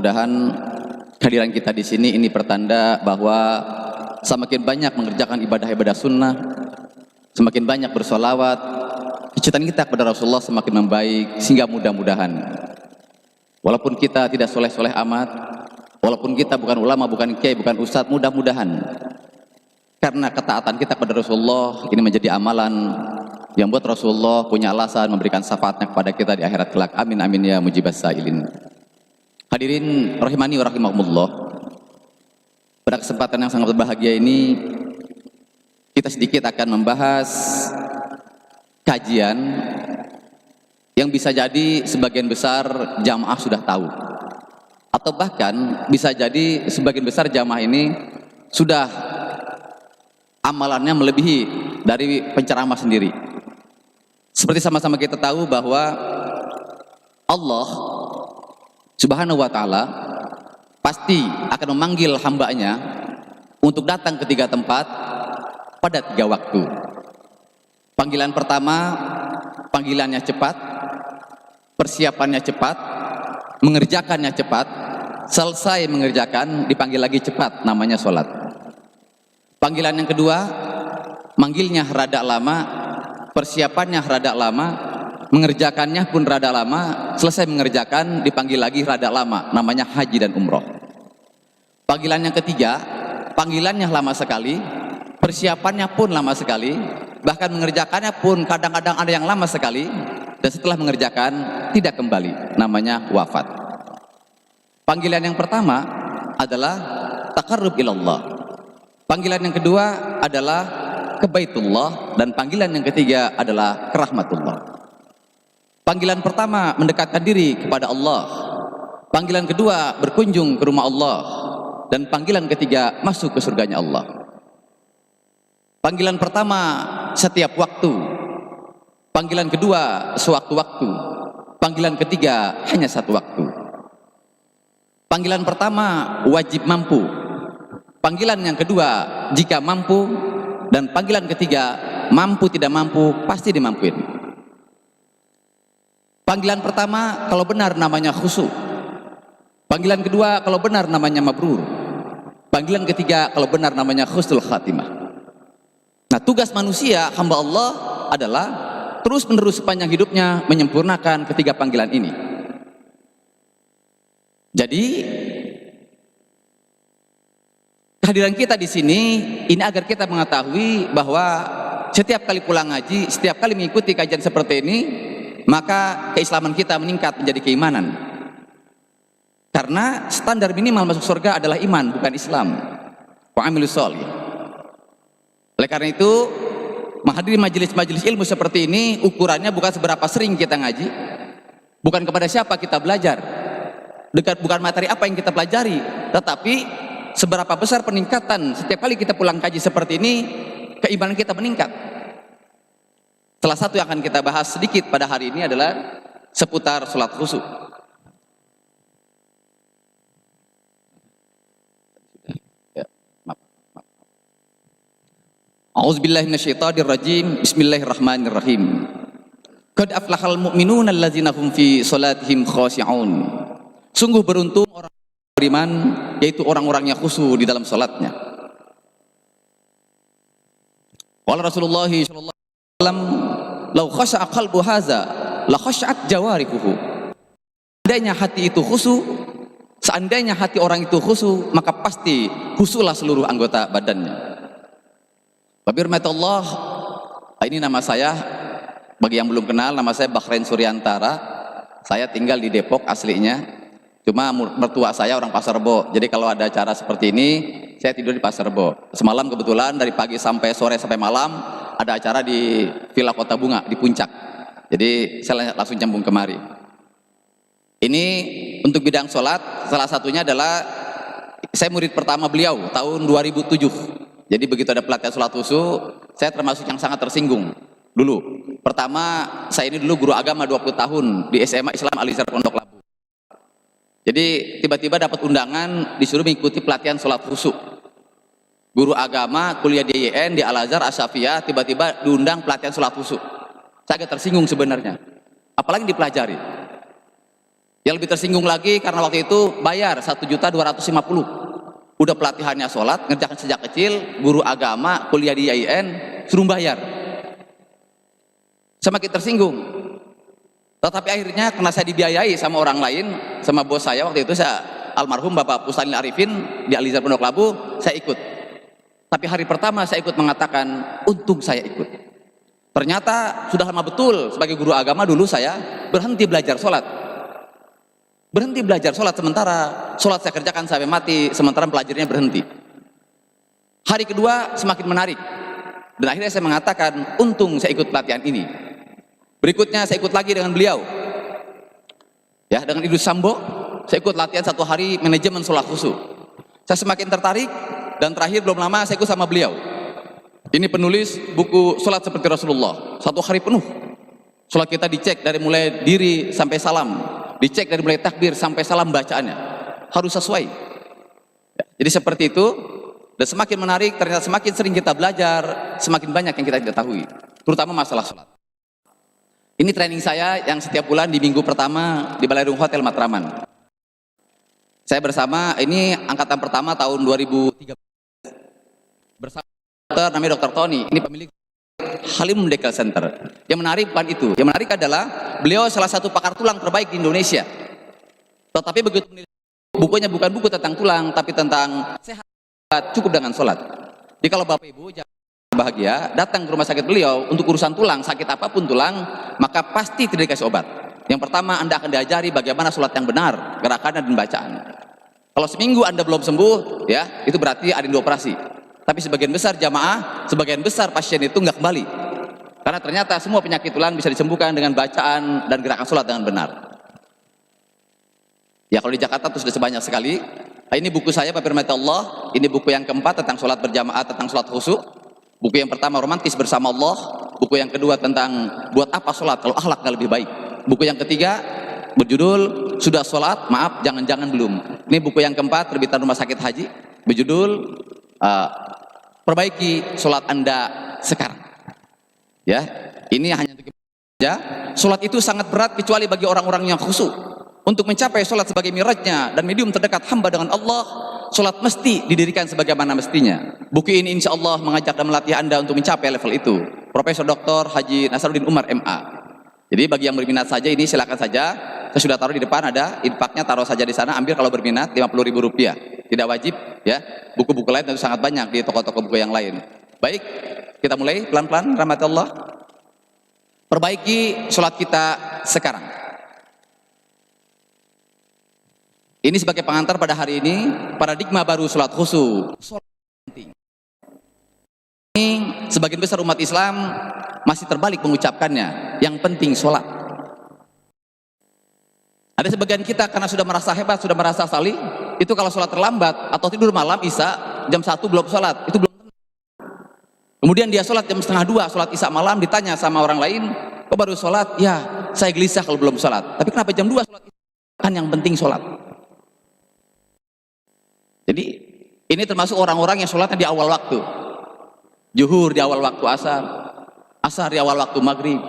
Mudah-mudahan kehadiran kita di sini ini pertanda bahwa semakin banyak mengerjakan ibadah-ibadah sunnah, semakin banyak bersolawat, kecintaan kita kepada Rasulullah semakin membaik, sehingga mudah-mudahan walaupun kita tidak soleh-soleh amat, walaupun kita bukan ulama, bukan kiai, bukan ustadz, mudah-mudahan karena ketaatan kita kepada Rasulullah ini menjadi amalan yang buat Rasulullah punya alasan memberikan syafaatnya kepada kita di akhirat kelak. Amin amin ya mujibas sa'ilin. Hadirin rahimani wa rahimakumullah. Pada kesempatan yang sangat berbahagia ini kita sedikit akan membahas kajian yang bisa jadi sebagian besar jamaah sudah tahu, atau bahkan bisa jadi sebagian besar jamaah ini sudah amalannya melebihi dari penceramah sendiri. Seperti sama-sama kita tahu bahwa Allah Subhanahu wa ta'ala pasti akan memanggil hambanya untuk datang ke 3 tempat pada 3 waktu. Panggilan pertama, panggilannya cepat, persiapannya cepat, mengerjakannya cepat, selesai mengerjakan dipanggil lagi cepat, namanya sholat. Panggilan yang kedua, manggilnya rada lama, persiapannya rada lama, mengerjakannya pun rada lama, selesai mengerjakan dipanggil lagi rada lama, namanya haji dan umroh. Panggilan yang ketiga, panggilannya lama sekali, persiapannya pun lama sekali, bahkan mengerjakannya pun kadang-kadang ada yang lama sekali, dan setelah mengerjakan tidak kembali, namanya wafat. Panggilan yang pertama adalah taqarrub ilallah, panggilan yang kedua adalah ke Baitullah, dan panggilan yang ketiga adalah ke rahmatullah. Panggilan pertama mendekatkan diri kepada Allah, panggilan kedua berkunjung ke rumah Allah, dan panggilan ketiga masuk ke surganya Allah. Panggilan pertama setiap waktu, panggilan kedua sewaktu-waktu, panggilan ketiga hanya satu waktu. Panggilan pertama wajib mampu, panggilan yang kedua jika mampu, dan panggilan ketiga mampu tidak mampu pasti dimampuin. Panggilan pertama kalau benar namanya khusyuk, panggilan kedua kalau benar namanya mabrur, panggilan ketiga kalau benar namanya husnul khatimah. Nah, tugas manusia hamba Allah adalah terus menerus sepanjang hidupnya menyempurnakan ketiga panggilan ini. Jadi kehadiran kita di sini ini agar kita mengetahui bahwa setiap kali pulang ngaji, setiap kali mengikuti kajian seperti ini, maka keislaman kita meningkat menjadi keimanan. Karena standar minimal masuk surga adalah iman, bukan Islam. Wa amilus sholih. Oleh karena itu, menghadiri majelis-majelis ilmu seperti ini ukurannya bukan seberapa sering kita ngaji, bukan kepada siapa kita belajar, bukan materi apa yang kita pelajari, tetapi seberapa besar peningkatan setiap kali kita pulang kaji seperti ini, keimanan kita meningkat. Salah satu yang akan kita bahas sedikit pada hari ini adalah seputar sholat khusyuk. A'udzubillahi minasyaitonirrajim. Bismillahirrahmanirrahim. Qad aflahal mu'minuna allazina hum fi sholatihim khashi'un. Sungguh beruntung orang beriman, yaitu orang-orang yang khusyuk di dalam salatnya. Qala Rasulullah sallallahu alaihi wasallam, "Lau khasha'a qalbu hadza, la khasha'at jawarihuhu." Seandainya hati itu khusyuk, seandainya hati orang itu khusyuk, maka pasti khusyuklah seluruh anggota badannya. Babirmatullah, ini nama saya, bagi yang belum kenal, nama saya Bakhren Suryantara. Saya tinggal di Depok aslinya. Cuma mertua saya orang Pasar Rebo, jadi kalau ada acara seperti ini saya tidur di Pasar Rebo. Semalam kebetulan dari pagi sampai sore sampai malam ada acara di Villa Kota Bunga di Puncak, jadi saya langsung nyambung kemari. Ini untuk bidang sholat, salah satunya adalah saya murid pertama beliau tahun 2007. Jadi begitu ada pelatihan sholat khusyuk, saya termasuk yang sangat tersinggung dulu. Pertama, saya ini dulu guru agama 20 tahun di SMA Islam Al-Azhar Pondok Labu. Jadi tiba-tiba dapat undangan disuruh mengikuti pelatihan sholat khusyuk. Guru agama kuliah di IAIN di Al-Azhar Asyafiyah, tiba-tiba diundang pelatihan sholat khusyuk. Saya agak tersinggung sebenarnya, apalagi dipelajari. Yang lebih tersinggung lagi karena waktu itu bayar 1.250.000. Udah pelatihannya sholat, ngerjakan sejak kecil, guru agama, kuliah di IAIN, suruh bayar. Semakin tersinggung. Tetapi akhirnya karena saya dibiayai sama orang lain, sama bos saya waktu itu, saya almarhum Bapak Pustanil Arifin di Alizar Pondok Labu, saya ikut. Tapi hari pertama saya ikut mengatakan, untung saya ikut. Ternyata sudah lama betul sebagai guru agama dulu saya berhenti belajar sholat. Berhenti belajar sholat, sementara sholat saya kerjakan sampai mati, sementara pelajarnya berhenti. Hari kedua semakin menarik, dan akhirnya saya mengatakan, untung saya ikut pelatihan ini. Berikutnya saya ikut lagi dengan beliau, ya, dengan Idrus Sambo. Saya ikut latihan 1 hari manajemen sholat khusyuk. Saya semakin tertarik, dan terakhir belum lama saya ikut sama beliau. Ini penulis buku sholat seperti Rasulullah. 1 hari penuh sholat kita dicek dari mulai diri sampai salam, dicek dari mulai takbir sampai salam bacaannya harus sesuai. Jadi seperti itu. Dan semakin menarik, ternyata semakin sering kita belajar, semakin banyak yang kita ketahui, terutama masalah sholat. Ini training saya yang setiap bulan di minggu pertama di Balairung Hotel Matraman. Saya bersama, ini angkatan pertama tahun 2013, bersama dokter namanya Dr. Tony. Ini pemilik Halim Medical Center. Yang menarik bukan itu, yang menarik adalah beliau salah satu pakar tulang terbaik di Indonesia. Tetapi begitu bukunya bukan buku tentang tulang, tapi tentang sehat, cukup dengan sholat. Jadi kalau Bapak Ibu bahagia datang ke rumah sakit beliau untuk urusan tulang, sakit apapun tulang, maka pasti tidak dikasih obat. Yang pertama, Anda akan diajari bagaimana sholat yang benar, gerakannya dan bacaan. Kalau seminggu Anda belum sembuh, ya itu berarti ada yang dioperasi. Tapi sebagian besar jamaah, sebagian besar pasien itu nggak kembali, karena ternyata semua penyakit tulang bisa disembuhkan dengan bacaan dan gerakan sholat dengan benar. Ya kalau di Jakarta itu sudah sebanyak sekali. Ini buku saya, Pak Firman Allah. Ini buku yang keempat tentang sholat berjamaah, tentang sholat khusyuk. Buku yang pertama romantis bersama Allah. Buku yang kedua tentang buat apa sholat kalau akhlak nggak lebih baik. Buku yang ketiga berjudul Sudah Sholat, Maaf Jangan-Jangan Belum. Ini buku yang keempat terbitan Rumah Sakit Haji, berjudul Perbaiki Sholat Anda Sekarang. Ya, ini hanya untuk saja. Sholat itu sangat berat kecuali bagi orang-orang yang khusyuk. Untuk mencapai sholat sebagai mirajnya dan medium terdekat hamba dengan Allah, sholat mesti didirikan sebagaimana mestinya. Buku ini insya Allah mengajak dan melatih Anda untuk mencapai level itu. Profesor Dr. Haji Nasaruddin Umar MA. Jadi bagi yang berminat saja ini silakan saja. Saya sudah taruh di depan, ada infaknya, taruh saja di sana. Ambil kalau berminat, Rp50.000. Tidak wajib, ya. Buku-buku lain tentu sangat banyak di toko-toko buku yang lain. Baik, kita mulai pelan-pelan. Rahmat Allah. Perbaiki sholat kita sekarang. Ini sebagai pengantar pada hari ini, paradigma baru sholat khusyuk. Sholat penting. Ini sebagian besar umat Islam masih terbalik mengucapkannya. Yang penting sholat. Ada sebagian kita karena sudah merasa hebat, sudah merasa salih, itu kalau sholat terlambat atau tidur malam Isya jam 1 belum sholat, itu belum. Kemudian dia sholat jam 1:30, sholat Isya malam, ditanya sama orang lain, kok baru sholat? Ya, saya gelisah kalau belum sholat. Tapi kenapa jam 2 sholat? Kan yang penting sholat. Jadi ini termasuk orang-orang yang sholatnya di awal waktu. Zuhur di awal waktu asar, asar di awal waktu maghrib,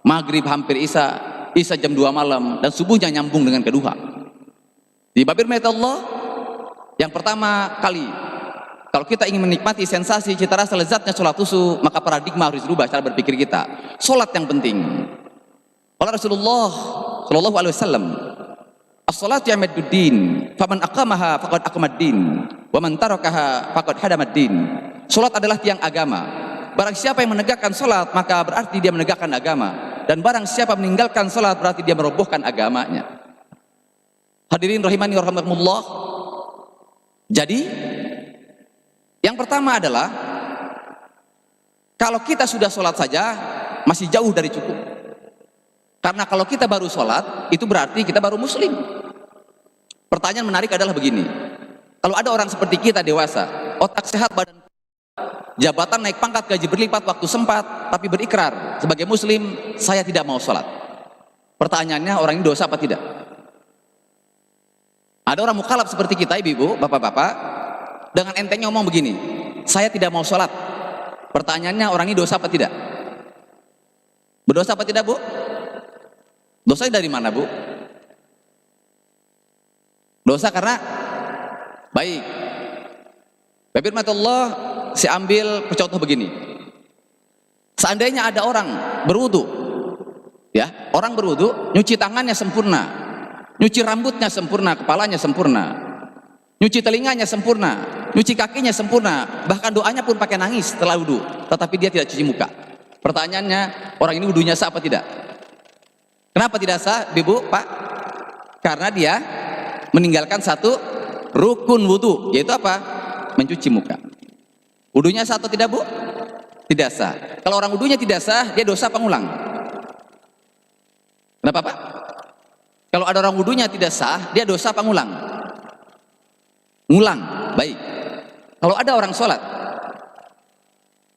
maghrib hampir Isya, Isya jam 2 malam, dan subuhnya nyambung dengan kedua. Di Babir Mayat Allah, yang pertama kali, kalau kita ingin menikmati sensasi cita rasa lezatnya sholat khusyuk, maka paradigma harus dirubah cara berpikir kita. Sholat yang penting. Kalau Rasulullah Shallallahu Alaihi Wasallam, as-salatu imaduddin, faman aqamaha faqad aqamaddin, wa man tarakaha faqad hadamaddin. Salat adalah tiang agama. Barang siapa yang menegakkan salat, maka berarti dia menegakkan agama. Dan barang siapa meninggalkan salat, berarti dia merobohkan agamanya. Hadirin rahimani wa rahimakumullah. Jadi, yang pertama adalah kalau kita sudah salat saja masih jauh dari cukup. Karena kalau kita baru sholat, itu berarti kita baru muslim. Pertanyaan menarik adalah begini. Kalau ada orang seperti kita dewasa, otak sehat, badan jabatan naik pangkat, gaji berlipat, waktu sempat, tapi berikrar sebagai muslim, saya tidak mau sholat. Pertanyaannya, orang ini dosa apa tidak? Ada orang mukhalaf seperti kita, ibu-ibu, bapak-bapak, dengan entengnya ngomong begini, saya tidak mau sholat. Pertanyaannya, orang ini dosa apa tidak? Berdosa apa tidak, Bu? Dosanya dari mana, Bu? Dosa karena baik. Firman Allah, saya ambil contoh begini. Seandainya ada orang berwudu, ya, orang berwudu, nyuci tangannya sempurna, nyuci rambutnya sempurna, kepalanya sempurna, nyuci telinganya sempurna, nyuci kakinya sempurna, bahkan doanya pun pakai nangis setelah wudu, tetapi dia tidak cuci muka. Pertanyaannya, orang ini wudunya sah apa tidak? Kenapa tidak sah, Ibu, Pak? Karena dia meninggalkan satu rukun wudu, yaitu apa? Mencuci muka. Wudunya sah atau tidak, Bu? Tidak sah. Kalau orang wudunya tidak sah, dia dosa pengulang. Kenapa, Pak? Kalau ada orang wudunya tidak sah, dia dosa pengulang. Ngulang, baik. Kalau ada orang sholat,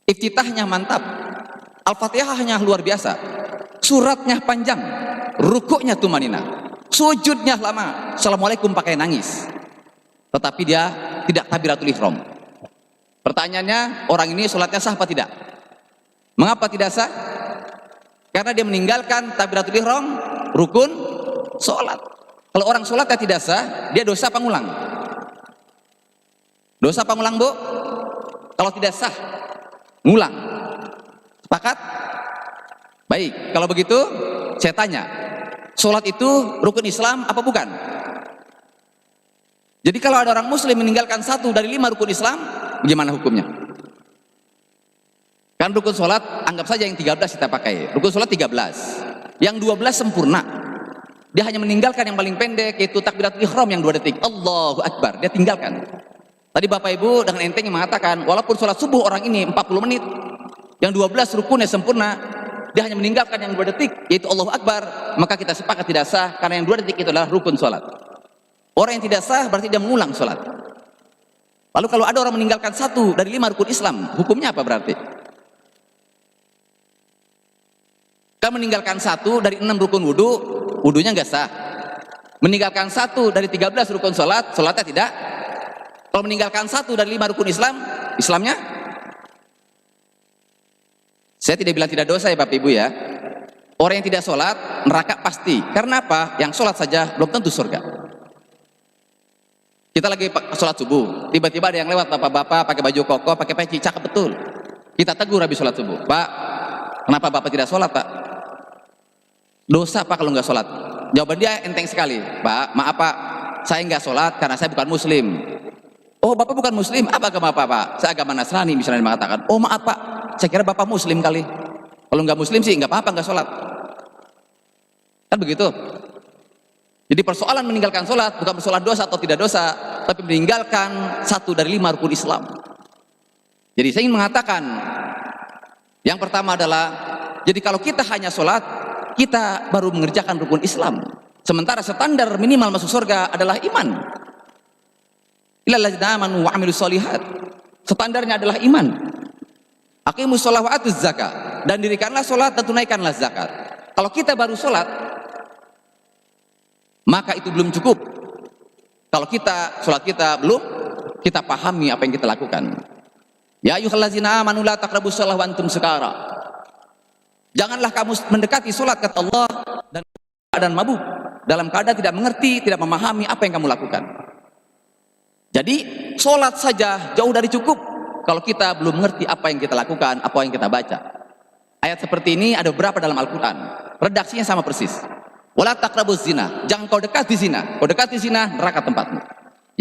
iftitahnya mantap, Al-Fatihahnya luar biasa, suratnya panjang, rukuknya tumanina, sujudnya lama, Assalamualaikum pakai nangis, tetapi dia tidak takbiratul ihram. Pertanyaannya, orang ini sholatnya sah apa tidak? Mengapa tidak sah? Karena dia meninggalkan takbiratul ihram, rukun sholat. Kalau orang sholatnya tidak sah, dia dosa pengulang. Dosa pengulang, Bu? Kalau tidak sah, ngulang. Sepakat? Baik, kalau begitu saya tanya, sholat itu rukun Islam apa bukan? Jadi kalau ada orang muslim meninggalkan satu dari 5 rukun Islam, bagaimana hukumnya? Kan rukun sholat, anggap saja yang 13 kita pakai, rukun sholat 13, yang 12 sempurna, dia hanya meninggalkan yang paling pendek, yaitu takbiratul ihram yang 2 detik, Allahu Akbar, dia tinggalkan. Tadi Bapak Ibu dengan enteng yang mengatakan, walaupun sholat subuh orang ini 40 menit, yang 12 rukunnya sempurna, dia hanya meninggalkan yang 2 detik, yaitu Allahu Akbar, maka kita sepakat tidak sah, karena yang 2 detik itu adalah rukun sholat. Orang yang tidak sah berarti dia mengulang sholat. Lalu kalau ada orang meninggalkan 1 dari 5 rukun Islam, hukumnya apa berarti? Kalau meninggalkan 1 dari 6 rukun wudu, wudunya nggak sah. Meninggalkan 1 dari 13 rukun sholat, sholatnya tidak. Kalau meninggalkan 1 dari 5 rukun Islam, Islamnya? Saya tidak bilang tidak dosa ya Bapak Ibu ya. Orang yang tidak sholat, neraka pasti. Karena apa? Yang sholat saja belum tentu surga. Kita lagi sholat subuh, tiba-tiba ada yang lewat bapak-bapak pakai baju koko, pakai peci, cakep betul. Kita tegur habis sholat subuh, Pak, kenapa Bapak tidak sholat, Pak? Dosa Pak kalau nggak sholat. Jawaban dia enteng sekali, Pak, maaf Pak, saya nggak sholat karena saya bukan muslim. Oh, Bapak bukan muslim, apa agama Pak? Saya agama Nasrani, misalnya mengatakan. Oh maaf Pak, saya kira Bapak muslim kali. Kalau nggak muslim sih nggak apa-apa nggak sholat. Kan begitu. Jadi persoalan meninggalkan sholat bukan persoalan dosa atau tidak dosa, tapi meninggalkan 1 dari 5 rukun Islam. Jadi saya ingin mengatakan, yang pertama adalah, jadi kalau kita hanya sholat, kita baru mengerjakan rukun Islam. Sementara standar minimal masuk surga adalah iman. Illal ladzina amanu wa 'amilus sholihat. Standarnya adalah iman. Aqimus shalah wa atuz zakat, dan dirikanlah sholat dan tunaikanlah zakat. Kalau kita baru sholat, maka itu belum cukup. Kalau kita sholat kita belum kita pahami apa yang kita lakukan. Ya ayyuhallazina amanu la taqrabus shalah wa antum sukara. Janganlah kamu mendekati sholat, kata Allah, dan keadaan mabuk, dalam keadaan tidak mengerti, tidak memahami apa yang kamu lakukan. Jadi sholat saja jauh dari cukup kalau kita belum mengerti apa yang kita lakukan, apa yang kita baca. Ayat seperti ini ada beberapa dalam Al-Quran, redaksinya sama persis. Wala taqrabuz zina, jangan kau dekati zina. Kau dekati zina, neraka tempatmu.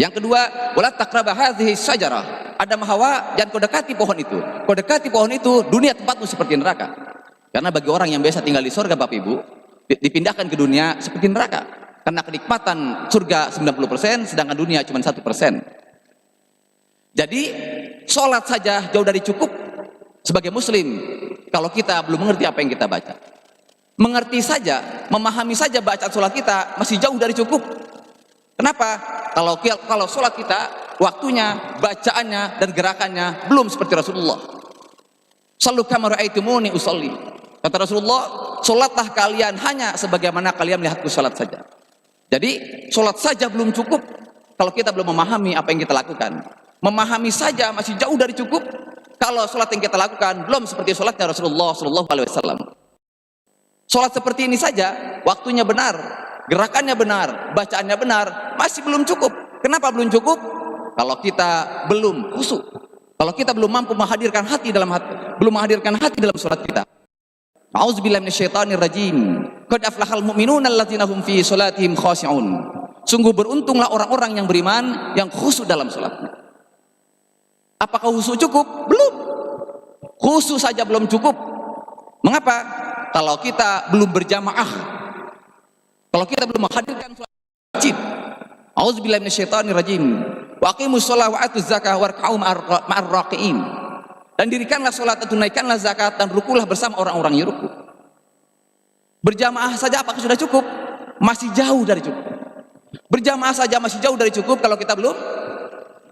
Yang kedua, wala taqraba hadhihi syajarah, Adam Hawa, jangan kau dekati pohon itu. Kau dekati pohon itu, dunia tempatmu seperti neraka. Karena bagi orang yang biasa tinggal di surga Bapak Ibu, dipindahkan ke dunia seperti neraka. Karena kenikmatan surga 90%, sedangkan dunia cuma 1%. Jadi sholat saja jauh dari cukup sebagai muslim kalau kita belum mengerti apa yang kita baca. Mengerti saja, memahami saja bacaan sholat kita masih jauh dari cukup. Kenapa? Kalau sholat kita, waktunya, bacaannya, dan gerakannya belum seperti Rasulullah. Sallu kama ra'aitumuni usolli. Kata Rasulullah, sholatlah kalian hanya sebagaimana kalian melihatku sholat saja. Jadi sholat saja belum cukup kalau kita belum memahami apa yang kita lakukan. Memahami saja masih jauh dari cukup kalau sholat yang kita lakukan belum seperti sholatnya Rasulullah SAW. Sholat seperti ini saja waktunya benar, gerakannya benar, bacaannya benar, masih belum cukup. Kenapa belum cukup? Kalau kita belum khusyuk, kalau kita belum mampu menghadirkan hati dalam hati, belum menghadirkan hati dalam sholat kita. A'udzubillahi minasyaitonir rajim. Qad aflahal mu'minuna alladzina hum fi sholatihim khashi'un. Sungguh beruntunglah orang-orang yang beriman yang khusyuk dalam sholatnya. Apakah khusyuk cukup? Belum. Khusyuk saja belum cukup. Mengapa? Kalau kita belum berjamaah, kalau kita belum menghadirkan sholat wajib. A'udzubillahi minasyaitonir rajim. Wa aqimus shalah wa atuz zakah warka'u ma'ar raqiin. Dan dirikanlah sholat, tunaikanlah zakat, dan rukulah bersama orang-orang yang ruku. Berjamaah saja apakah sudah cukup? Masih jauh dari cukup. Berjamaah saja masih jauh dari cukup kalau kita belum.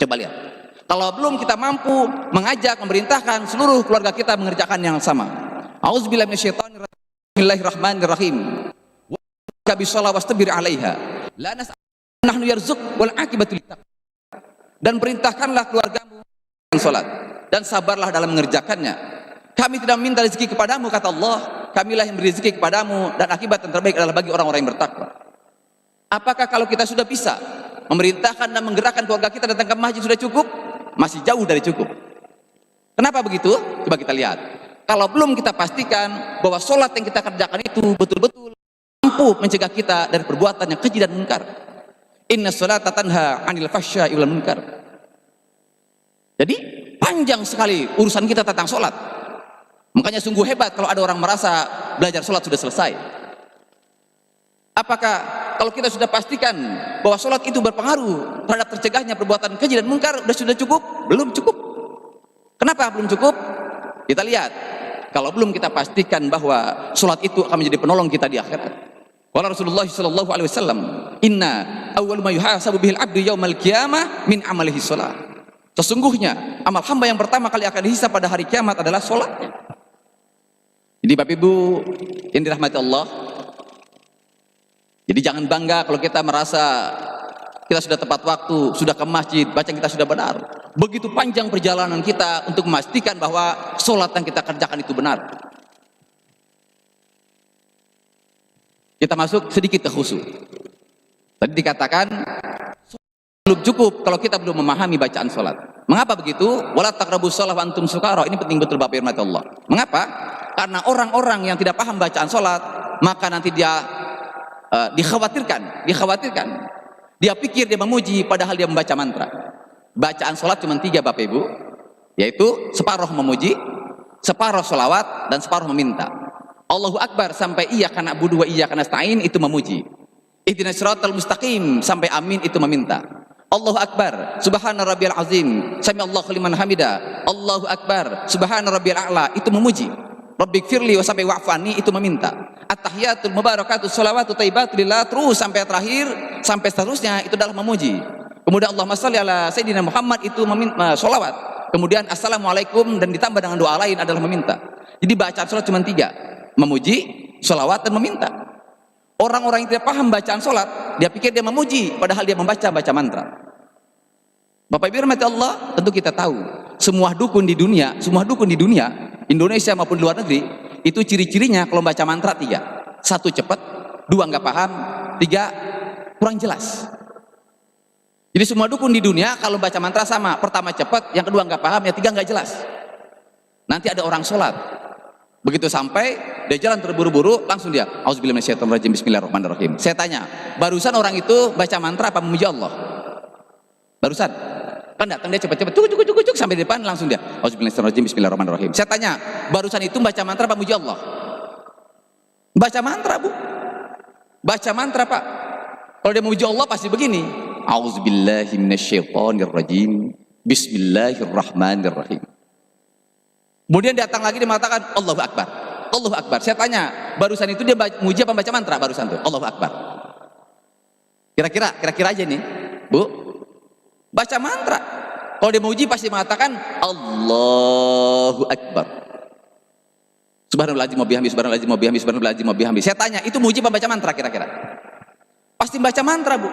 Coba lihat. Kalau belum kita mampu mengajak, memerintahkan seluruh keluarga kita mengerjakan yang sama. A'udzubillahi minasyaitonir rajim. Bismillahirrahmanirrahim. Wa bis-shalah wastabir 'alaiha. La nas'aluka nahnu yarzuq wal 'aqibatu lit-taqwa. Dan perintahkanlah keluargamu yang salat dan sabarlah dalam mengerjakannya. Kami tidak meminta rezeki kepadamu, kata Allah, kamilah yang beri rezeki kepadamu, dan akibat yang terbaik adalah bagi orang-orang yang bertakwa. Apakah kalau kita sudah bisa memerintahkan dan menggerakkan keluarga kita datang ke masjid sudah cukup? Masih jauh dari cukup. Kenapa begitu? Coba kita lihat. Kalau belum kita pastikan bahwa sholat yang kita kerjakan itu betul-betul mampu mencegah kita dari perbuatan yang keji dan munkar. Inna sholata tanha 'anil fahsya'i wal munkar. Jadi panjang sekali urusan kita tentang sholat. Makanya sungguh hebat kalau ada orang merasa belajar sholat sudah selesai. Apakah kalau kita sudah pastikan bahwa sholat itu berpengaruh terhadap tercegahnya perbuatan keji dan munkar, sudah cukup? Belum cukup. Kenapa belum cukup? Kita lihat. Kalau belum kita pastikan bahwa sholat itu akan menjadi penolong kita di akhirat. Qala Rasulullah sallallahu alaihi wasallam, "Inna awwal ma yuhasabu bihil 'abdu yaumal qiyamah min amalihi shalah." Sesungguhnya amal hamba yang pertama kali akan dihisab pada hari kiamat adalah sholatnya. Jadi Bapak Ibu yang dirahmati Allah, jadi jangan bangga kalau kita merasa kita sudah tepat waktu, sudah ke masjid, bacaan kita sudah benar. Begitu panjang perjalanan kita untuk memastikan bahwa sholat yang kita kerjakan itu benar. Kita masuk sedikit ke khusyuk. Tadi dikatakan belum cukup kalau kita belum memahami bacaan sholat. Mengapa begitu? Wala taqrabus shalah wa antum sukara. Ini penting betul Bapak firman Allah. Mengapa? Karena orang-orang yang tidak paham bacaan sholat, maka nanti dia dikhawatirkan. Dia pikir dia memuji padahal dia membaca mantra. Bacaan sholat cuma 3 Bapak Ibu, yaitu separuh memuji, separuh sholawat, dan separuh meminta. Allahu Akbar sampai iyyaka na'budu wa iyyaka nasta'in itu memuji. Ihdinas siratal mustaqim sampai amin itu meminta. Allahu Akbar subhana rabbiyal azim sami Allahu liman hamida. Allahu Akbar subhana rabbiyal a'la itu memuji. Rabbighfirli wa sampai wa'fani itu meminta. At-tahiyatul mubarakatus sholawatu thayyibatu lillah terus sampai terakhir sampai seterusnya itu adalah memuji. Kemudian Allahumma shalli ala sayyidina Muhammad itu meminta sholawat. Kemudian assalamualaikum dan ditambah dengan doa lain adalah meminta. Jadi bacaan sholat cuma 3. Memuji, sholawat, dan meminta. Orang-orang yang tidak paham bacaan sholat, dia pikir dia memuji, padahal dia membaca mantra. Bapak Ibu rahmati Allah, tentu kita tahu semua dukun di dunia, Indonesia maupun luar negeri, itu ciri-cirinya kalau baca mantra 3. 1 cepat, 2 nggak paham, 3 kurang jelas. Jadi semua dukun di dunia kalau baca mantra sama, pertama cepat, yang kedua nggak paham, yang 3 nggak jelas. Nanti ada orang sholat, begitu sampai dia jalan terburu-buru, langsung dia auzubillahi minasyaitonir rajim bismillahirrahmanirrahim. Saya tanya, barusan orang itu baca mantra apa memuji Allah? Barusan kan datang dia cepat-cepat cuk sampai di depan, langsung dia auzubillahi minasyaitonir rajim bismillahirrahmanirrahim. Saya tanya, barusan itu baca mantra apa memuji Allah? Baca mantra, Bu. Baca mantra, Pak. Kalau dia memuji Allah pasti begini, auzubillahi minasyaitonir rajim bismillahirrahmanirrahim. Kemudian datang lagi dia mengatakan Allahu Akbar. Allahu Akbar. Saya tanya, barusan itu dia muji apa baca mantra barusan tuh? Allahu Akbar. Kira-kira aja nih, Bu. Baca mantra. Kalau dia muji pasti mengatakan Allahu Akbar. Subhanallahazim wa bihamdihi, subhanallahazim wa bihamdihi, subhanallahazim wa bihamdihi. Saya tanya, itu muji apa baca mantra kira-kira? Pasti baca mantra, Bu.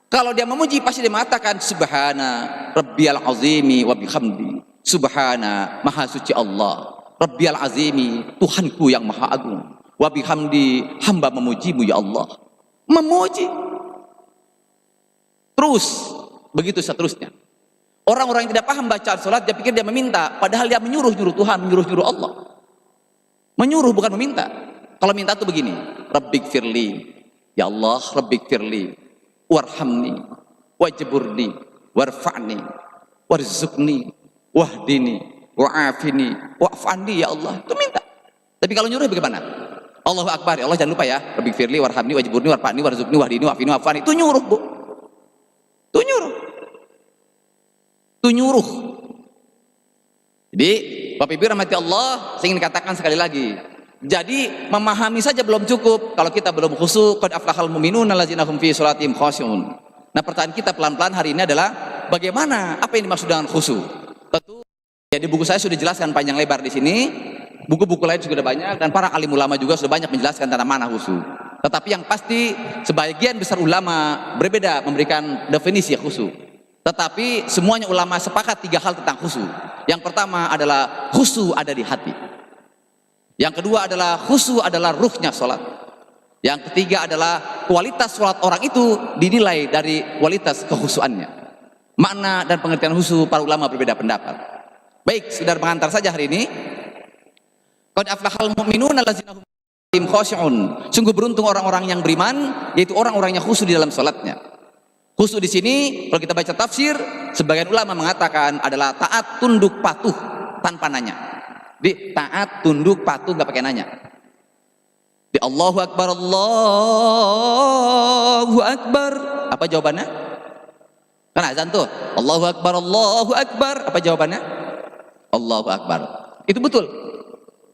Kalau dia memuji pasti dia mengatakan subhana rabbiyal azimi wa bihamdi. Subhana, maha suci Allah, Rabbiyal azimi, Tuhanku yang maha agung, wa bihamdi, hamba memujimu ya Allah. memuji. Terus begitu seterusnya. Orang-orang yang tidak paham bacaan salat, dia pikir dia meminta, padahal dia menyuruh-nyuruh Tuhan, menyuruh-nyuruh Allah. Menyuruh bukan meminta. Kalau minta tuh begini, Rabbighfirli, ya Allah, Rabbighfirli, warhamni, wajburni, warfa'ni, warzuqni, wahdini, wa'afini, wa'fani, ya Allah. Itu minta. Tapi kalau nyuruh bagaimana? Allahu Akbar, ya Allah, jangan lupa ya, Rabbighfirli, warhamni, wajburni, warfa'ni, warzuqni, wahdini, wa'afini, wa'fani. Itu nyuruh, Bu. Itu nyuruh. Itu nyuruh. Jadi Bapak Ibu rahmati Allah, saya ingin katakan sekali lagi, jadi memahami saja belum cukup kalau kita belum khusyuk. Qad aflahal mu'minun allazina hum fi sholatihim khashi'un. Nah, pertanyaan kita pelan-pelan hari ini adalah bagaimana, apa yang dimaksud dengan khusyuk? Tentu ya di buku saya sudah jelaskan panjang lebar di sini. Buku-buku lain juga sudah banyak, dan para alim ulama juga sudah banyak menjelaskan tentang mana khusyuk. Tetapi yang pasti sebagian besar ulama berbeda memberikan definisi khusyuk. Tetapi semuanya ulama sepakat 3 hal tentang khusyuk. Yang pertama adalah khusyuk ada di hati. Yang kedua adalah khusyuk adalah ruhnya sholat. Yang ketiga adalah kualitas sholat orang itu dinilai dari kualitas kekhusyuannya. Makna dan pengertian khusyuk para ulama berbeda pendapat. Baik, sekedar mengantar saja hari ini. Qad aflahal mu'minun allazina hum khashi'un. Sungguh beruntung orang-orang yang beriman, yaitu orang-orang yang khusyuk di dalam sholatnya. Khusyuk di sini kalau kita baca tafsir, sebagian ulama mengatakan adalah taat, tunduk, patuh tanpa nanya. Di taat, tunduk, patuh nggak pakai nanya. Di Allahu Akbar, Allahu Akbar. Apa jawabannya? Kan azan tuh. Allahu Akbar, Allahu Akbar. Apa jawabannya? Allahu Akbar. Itu betul.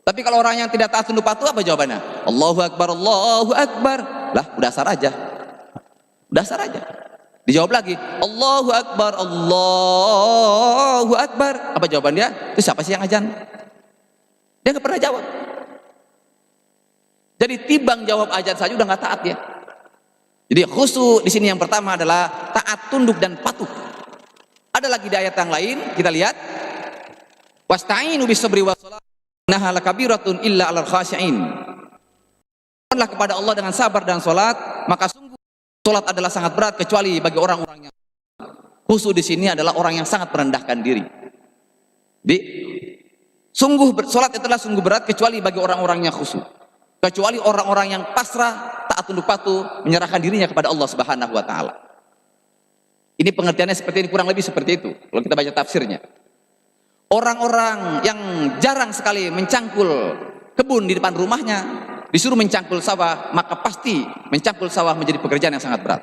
Tapi kalau orang yang tidak taat, tunduk, patuh, apa jawabannya? Allahu Akbar, Allahu Akbar. Lah, udah asar aja. Udah asar aja. Dijawab lagi, Allahu Akbar, Allahu Akbar. Apa jawabannya? Itu siapa sih yang azan? Dia nggak pernah jawab. Jadi timbang jawab azan saja udah nggak taat ya. Jadi khusyuk di sini yang pertama adalah taat, tunduk dan patuh. Ada lagi di ayat yang lain, kita lihat. Wasta'inu bis-sabri was-shalah innaha lakabiratun illa 'alal khashi'in. Mohonlah kepada Allah dengan sabar dan salat, maka sungguh salat adalah sangat berat kecuali bagi orang-orang yang khusyuk. Di sini adalah orang yang sangat merendahkan diri. Jadi salat itu adalah sungguh berat kecuali bagi orang-orang yang khusyuk. Kecuali orang-orang yang pasrah, taat, tunduk, patuh, menyerahkan dirinya kepada Allah Subhanahu wa taala. Ini pengertiannya seperti ini, kurang lebih seperti itu kalau kita baca tafsirnya. Orang-orang yang jarang sekali mencangkul kebun di depan rumahnya, disuruh mencangkul sawah, maka pasti mencangkul sawah menjadi pekerjaan yang sangat berat.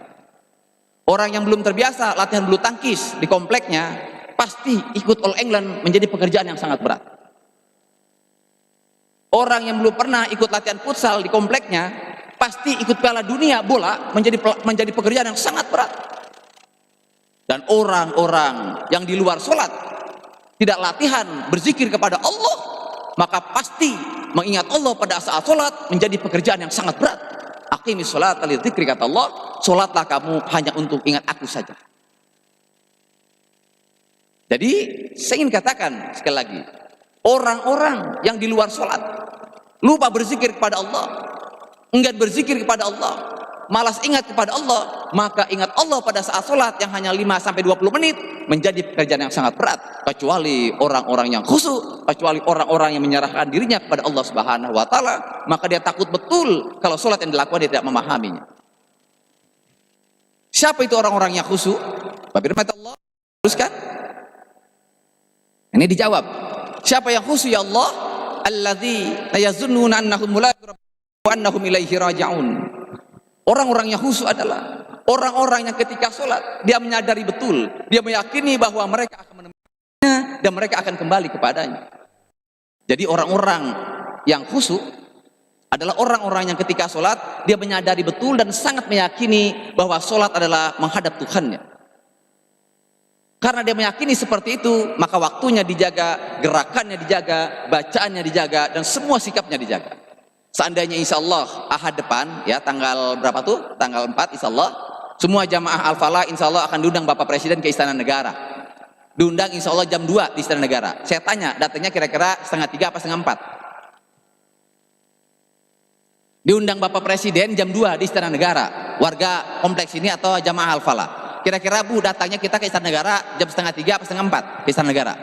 Orang yang belum terbiasa latihan bulu tangkis di kompleknya, pasti ikut All England menjadi pekerjaan yang sangat berat. Orang yang belum pernah ikut latihan futsal di kompleknya, pasti ikut Piala Dunia bola menjadi pekerjaan yang sangat berat. Dan orang-orang yang di luar sholat tidak latihan berzikir kepada Allah, maka pasti mengingat Allah pada saat sholat menjadi pekerjaan yang sangat berat. Aqimis sholata lidzikri, kata Allah, sholatlah kamu hanya untuk ingat aku saja. Jadi saya ingin katakan sekali lagi, orang-orang yang di luar sholat lupa berzikir kepada Allah, enggan berzikir kepada Allah, malas ingat kepada Allah, maka ingat Allah pada saat sholat yang hanya 5-20 menit menjadi pekerjaan yang sangat berat. Kecuali orang-orang yang khusyuk, kecuali orang-orang yang menyerahkan dirinya kepada Allah Subhanahu wa taala, maka dia takut betul kalau sholat yang dilakukan dia tidak memahaminya. Siapa itu orang-orang yang khusyuk? Firman Allah teruskan. Ini dijawab. Siapa yang khusyuk ya Allah? Alladzi yazunnuna annahum mulaqu rabbihim wa annahum ilaihi raji'un. Orang-orang yang khusyuk adalah orang-orang yang ketika sholat dia menyadari betul, dia meyakini bahwa mereka akan menemukannya dan mereka akan kembali kepadanya. Jadi orang-orang yang khusyuk adalah orang-orang yang ketika sholat dia menyadari betul dan sangat meyakini bahwa sholat adalah menghadap Tuhannya. Karena dia meyakini seperti itu, maka waktunya dijaga, gerakannya dijaga, bacaannya dijaga, dan semua sikapnya dijaga. Seandainya insya Allah Ahad depan, ya tanggal berapa tuh? Tanggal 4 insya Allah, semua jamaah Al-Falah insya Allah akan diundang Bapak Presiden ke Istana Negara. Diundang insya Allah jam 2 di Istana Negara. Saya tanya, datangnya kira-kira 2:30 apa 3:30? Diundang Bapak Presiden jam 2 di Istana Negara. warga kompleks ini atau jamaah Al-Falah. Kira-kira Bu datangnya kita ke Istana Negara jam setengah 3 atau setengah 4 ke Istana Negara?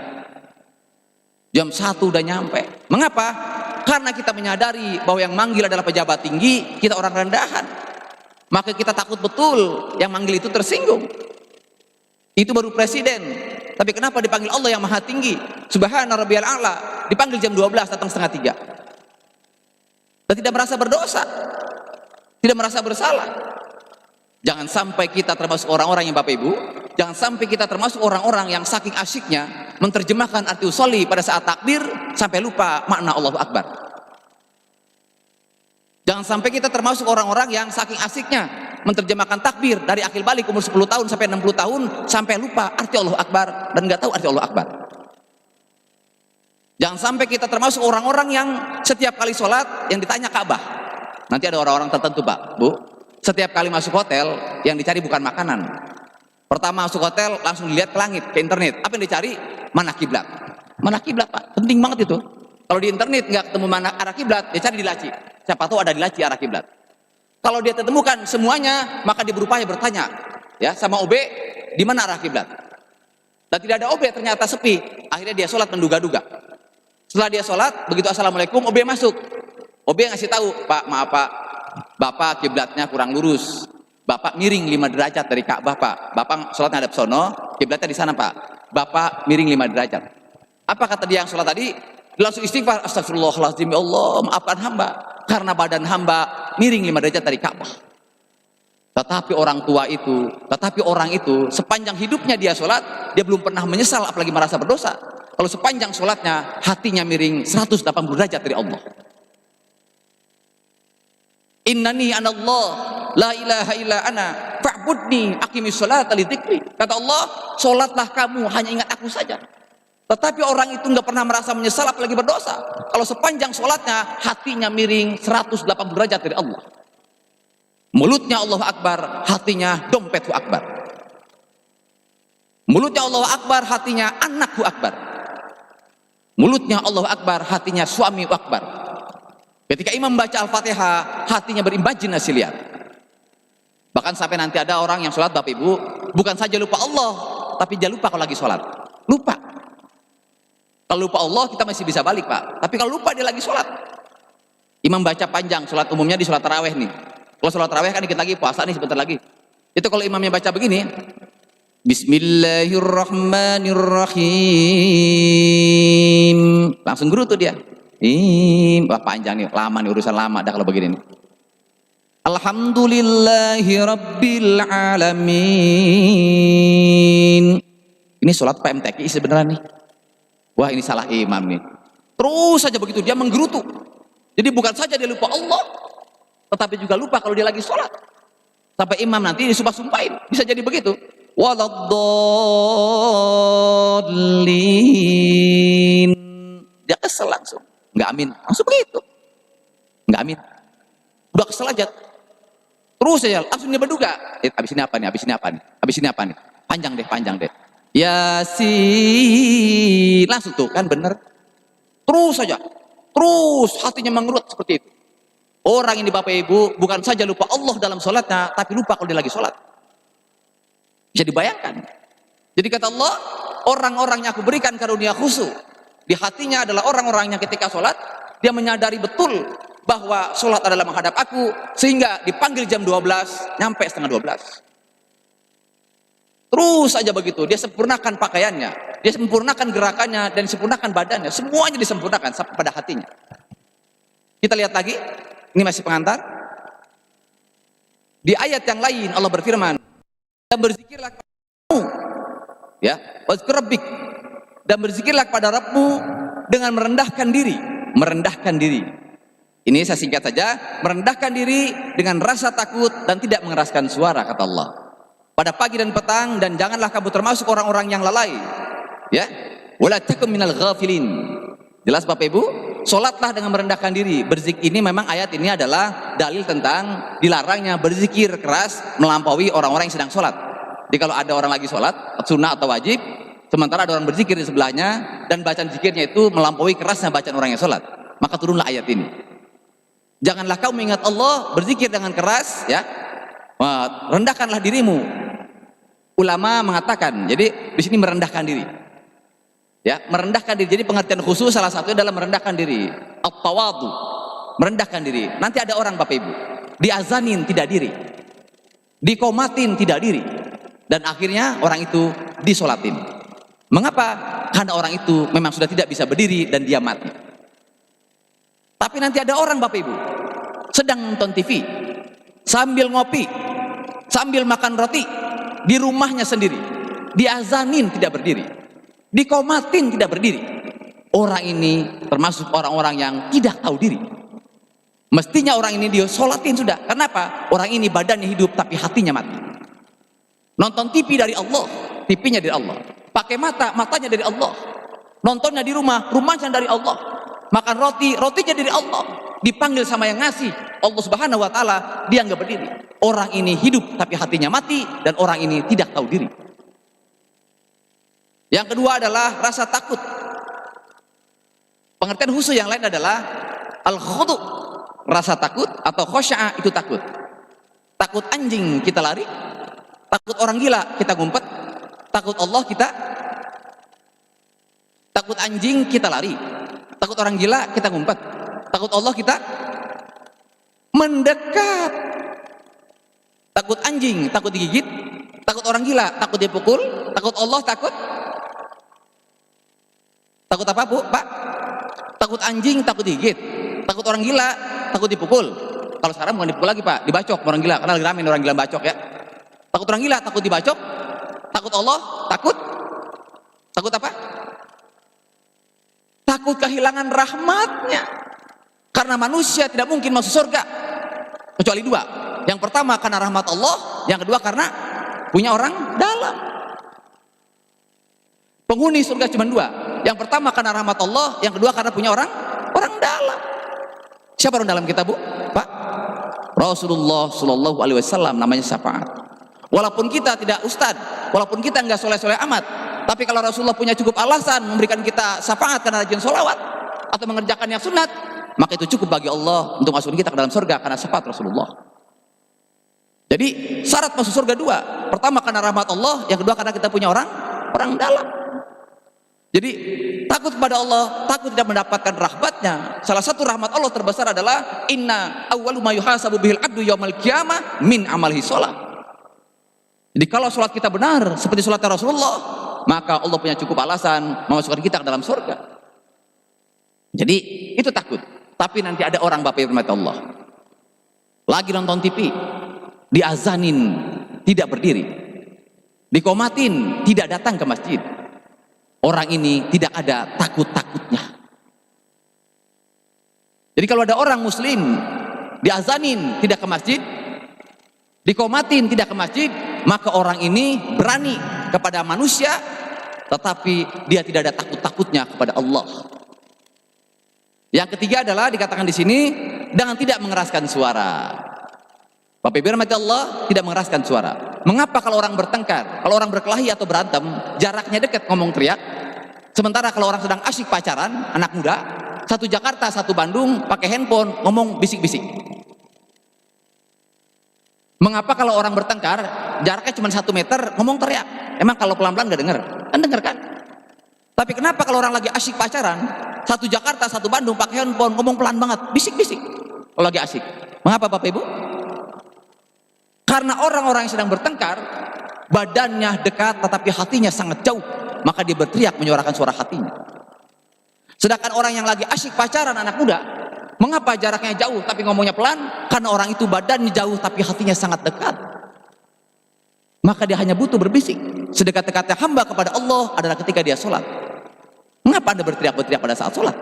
Jam 1 udah nyampe. Mengapa? Karena kita menyadari bahwa yang manggil adalah pejabat tinggi, kita orang rendahan. Maka kita takut betul yang manggil itu tersinggung. Itu baru presiden. Tapi kenapa dipanggil Allah yang maha tinggi? Subhana rabbiyal a'la. Dipanggil jam 12 datang setengah 3. Dan tidak merasa berdosa. Tidak merasa bersalah. Jangan sampai kita termasuk orang-orang yang Bapak Ibu, jangan sampai kita termasuk orang-orang yang saking asyiknya menerjemahkan arti usolli pada saat takbir sampai lupa makna Allahu Akbar. Jangan sampai kita termasuk orang-orang yang saking asyiknya menerjemahkan takbir dari akil balik umur 10 tahun sampai 60 tahun sampai lupa arti Allahu Akbar dan nggak tahu arti Allahu Akbar. Jangan sampai kita termasuk orang-orang yang setiap kali sholat yang ditanya Ka'bah. Nanti ada orang-orang tertentu Pak, Bu, setiap kali masuk hotel yang dicari bukan makanan. Pertama masuk hotel langsung dilihat ke langit, ke internet. Apa yang dicari? Mana kiblat. Mana kiblat Pak? Penting banget itu. Kalau di internet nggak ketemu mana arah kiblat, dia cari di laci. Siapa tahu ada di laci arah kiblat. Kalau dia temukan semuanya, maka dia berupaya bertanya, ya, sama OB, di mana arah kiblat. Dan tidak ada OB, ternyata sepi. Akhirnya dia sholat menduga-duga. Setelah dia sholat, begitu assalamualaikum, OB masuk. OB ngasih tahu, Pak, maaf Pak, Bapak kiblatnya kurang lurus. Bapak miring 5 derajat dari Ka'bah Pak. Bapak sholatnya ada sono, kiblatnya di sana Pak. Bapak miring 5 derajat. Apa kata dia yang sholat tadi? Langsung istighfar, astagfirullahaladzim, ya Allah, maafkan hamba. Karena badan hamba miring 5 derajat dari Ka'bah. Tetapi orang itu, sepanjang hidupnya dia sholat, dia belum pernah menyesal, apalagi merasa berdosa. Kalau sepanjang sholatnya, hatinya miring 180 derajat dari Allah. Innani anallah, la ilaha illa ana, fa'budni, aqimis sholata li dzikri. Kata Allah, sholatlah kamu, hanya ingat aku saja. Tetapi orang itu nggak pernah merasa menyesal apalagi berdosa. Kalau sepanjang sholatnya hatinya miring 180 derajat dari Allah. Mulutnya Allahu Akbar, hatinya dompetku akbar. Mulutnya Allahu Akbar, hatinya anakku akbar. Mulutnya Allahu Akbar, hatinya suamiku akbar. Ketika imam baca Al-Fatihah, hatinya berimajinasi lihat. Bahkan sampai nanti ada orang yang sholat Bapak Ibu, bukan saja lupa Allah, tapi dia lupa kalau lagi sholat. Lupa. Kalau lupa Allah kita masih bisa balik Pak, tapi kalau lupa dia lagi sholat. Imam baca panjang, sholat umumnya di sholat taraweh nih. Kalau sholat taraweh kan dikit lagi, puasa nih sebentar lagi. Itu kalau imamnya baca begini, Bismillahirrahmanirrahim, langsung gerutu dia. Wah panjang nih, lama nih, urusan lama dah kalau begini nih. Alhamdulillahi rabbil alamin. Ini sholat PMTQ sebenarnya nih. Wah ini salah imam nih. Terus saja begitu dia menggerutu. Jadi bukan saja dia lupa Allah, tetapi juga lupa kalau dia lagi sholat. Sampai imam nanti disumpah-sumpahin. Bisa jadi begitu. Waladdallin. Dia kesel langsung. Nggak amin. Langsung begitu. Nggak amin. Udah kesel aja. Terus saja langsung dia berduga. Abis ini apa nih? Abis ini apa nih? Abis ini apa nih? Panjang deh. Yasin, langsung tuh kan bener. Terus saja, terus hatinya mengerut seperti itu. Orang ini Bapak Ibu bukan saja lupa Allah dalam sholatnya, tapi lupa kalau dia lagi sholat. Bisa dibayangkan. Jadi kata Allah, orang-orang yang aku berikan karunia khusyuk di hatinya adalah orang-orang yang ketika sholat dia menyadari betul bahwa sholat adalah menghadap aku, sehingga dipanggil jam 12 nyampe setengah 12. Terus saja begitu, dia sempurnakan pakaiannya, dia sempurnakan gerakannya, dan sempurnakan badannya, semuanya disempurnakan sampai pada hatinya. Kita lihat lagi, ini masih pengantar. Di ayat yang lain Allah berfirman, dan berzikirlah kepadamu, ya, wazkur-rabbik, dan berzikirlah kepada Rabbmu dengan merendahkan diri. Ini saya singkat saja, merendahkan diri dengan rasa takut dan tidak mengeraskan suara, kata Allah. Pada pagi dan petang, dan janganlah kamu termasuk orang-orang yang lalai, ya. Wala takum minal ghafilin. Jelas Bapak Ibu, sholatlah dengan merendahkan diri. Berzikir ini memang ayat ini adalah dalil tentang dilarangnya berzikir keras melampaui orang-orang yang sedang sholat. Jadi kalau ada orang lagi sholat, sunnah atau wajib, sementara ada orang berzikir di sebelahnya dan bacaan zikirnya itu melampaui kerasnya bacaan orang yang sholat, maka turunlah ayat ini. Janganlah kamu mengingat Allah berzikir dengan keras, ya. Rendahkanlah dirimu. Ulama mengatakan, jadi di sini merendahkan diri. Ya, merendahkan diri. Jadi pengertian khusus salah satunya adalah merendahkan diri. At-tawadhu, merendahkan diri. Nanti ada orang Bapak Ibu, diazanin tidak diri, dikomatin tidak diri, dan akhirnya orang itu disolatin. Mengapa? Karena orang itu memang sudah tidak bisa berdiri dan dia mati. Tapi nanti ada orang Bapak Ibu sedang nonton TV sambil ngopi, sambil makan roti di rumahnya sendiri, diazanin tidak berdiri, dikomatin tidak berdiri. Orang ini termasuk orang-orang yang tidak tahu diri. Mestinya orang ini dia sholatin sudah. Kenapa? Orang ini badannya hidup tapi hatinya mati. Nonton TV dari Allah, TV-nya dari Allah. Pakai mata, matanya dari Allah. Nontonnya di rumah, rumahnya dari Allah. Makan roti, rotinya dari Allah. Dipanggil sama yang ngasih, Allah Subhanahu wa taala, dia nggak berdiri. Orang ini hidup tapi hatinya mati, dan orang ini tidak tahu diri. Yang kedua adalah rasa takut. Pengertian khusus yang lain adalah al-khudu, rasa takut, atau khosya'a itu takut. Takut anjing kita lari, takut orang gila kita ngumpet, takut Allah kita, takut anjing kita lari, takut orang gila kita ngumpet, takut Allah kita mendekat. Takut anjing takut digigit, takut orang gila takut dipukul, takut Allah takut apa Bu? Pak? Takut anjing takut digigit, takut orang gila takut dipukul. Kalau sekarang bukan dipukul lagi Pak, dibacok orang gila, karena lagi rame orang gila bacok ya. Takut orang gila takut dibacok, takut Allah takut apa? Takut kehilangan rahmatnya. Karena manusia tidak mungkin masuk surga kecuali dua. Yang pertama karena rahmat Allah, yang kedua karena punya orang dalam. Penghuni surga cuma dua. Yang pertama karena rahmat Allah, yang kedua karena punya orang dalam. Siapa orang dalam kita Bu? Pak? Rasulullah Shallallahu Alaihi Wasallam, namanya syafaat. Walaupun kita tidak ustad, walaupun kita nggak soleh-soleh amat, tapi kalau Rasulullah punya cukup alasan memberikan kita syafaat karena rajin sholawat atau mengerjakan yang sunat, maka itu cukup bagi Allah untuk masukin kita ke dalam surga karena syafaat Rasulullah. Jadi syarat masuk surga dua. Pertama karena rahmat Allah, yang kedua karena kita punya orang dalam. Jadi takut kepada Allah, takut tidak mendapatkan rahmatnya. Salah satu rahmat Allah terbesar adalah inna awwalu ma yuhasabu bihil abdu yaumal qiyamah min amalihi shalah. Jadi kalau sholat kita benar seperti sholatnya Rasulullah, maka Allah punya cukup alasan memasukkan kita ke dalam surga. Jadi itu takut. Tapi nanti ada orang Bapak Ibu Allah lagi nonton TV, diazanin tidak berdiri, dikomatin tidak datang ke masjid. Orang ini tidak ada takut-takutnya. Jadi kalau ada orang muslim diazanin tidak ke masjid, dikomatin tidak ke masjid, maka orang ini berani kepada manusia, tetapi dia tidak ada takut-takutnya kepada Allah. Yang ketiga adalah dikatakan di sini dengan tidak mengeraskan suara. Bapak Ibu rahmati Allah, tidak mengeraskan suara. Mengapa kalau orang bertengkar, kalau orang berkelahi atau berantem, jaraknya dekat ngomong teriak, sementara kalau orang sedang asyik pacaran, anak muda, satu Jakarta, satu Bandung, pakai handphone, ngomong bisik-bisik. Mengapa kalau orang bertengkar, jaraknya cuma 1 meter, ngomong teriak? Emang kalau pelan-pelan gak denger? Kan denger kan? Tapi kenapa kalau orang lagi asyik pacaran, satu Jakarta, satu Bandung, pakai handphone, ngomong pelan banget, bisik-bisik kalau lagi asyik? Mengapa Bapak Ibu? Karena orang-orang yang sedang bertengkar, badannya dekat tetapi hatinya sangat jauh, maka dia berteriak menyuarakan suara hatinya. Sedangkan orang yang lagi asyik pacaran, anak muda, mengapa jaraknya jauh tapi ngomongnya pelan? Karena orang itu badannya jauh tapi hatinya sangat dekat, maka dia hanya butuh berbisik. Sedekat-dekatnya hamba kepada Allah adalah ketika dia sholat. Mengapa Anda berteriak-teriak pada saat sholat?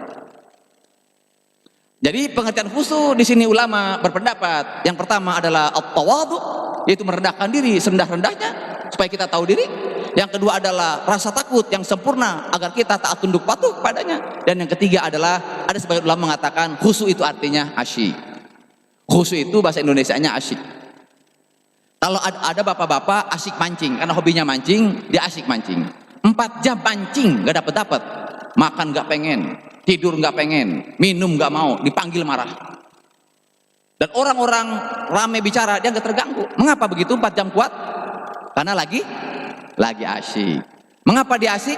Jadi pengertian khusus di sini ulama berpendapat yang pertama adalah at-tawadhu, yaitu merendahkan diri serendah-rendahnya supaya kita tahu diri. Yang kedua adalah rasa takut yang sempurna agar kita taat tunduk patuh kepadanya. Dan yang ketiga adalah ada sebagian ulama mengatakan khusyuk itu artinya asyik. Khusyuk itu bahasa Indonesianya asyik. Kalau ada bapak-bapak asyik mancing karena hobinya mancing, dia asyik mancing. 4 jam mancing gak dapat, makan gak pengen, tidur gak pengen, minum gak mau, dipanggil marah. Dan orang-orang ramai bicara, dia nggak terganggu. Mengapa begitu? 4 jam kuat? Karena lagi asyik. Mengapa dia asyik?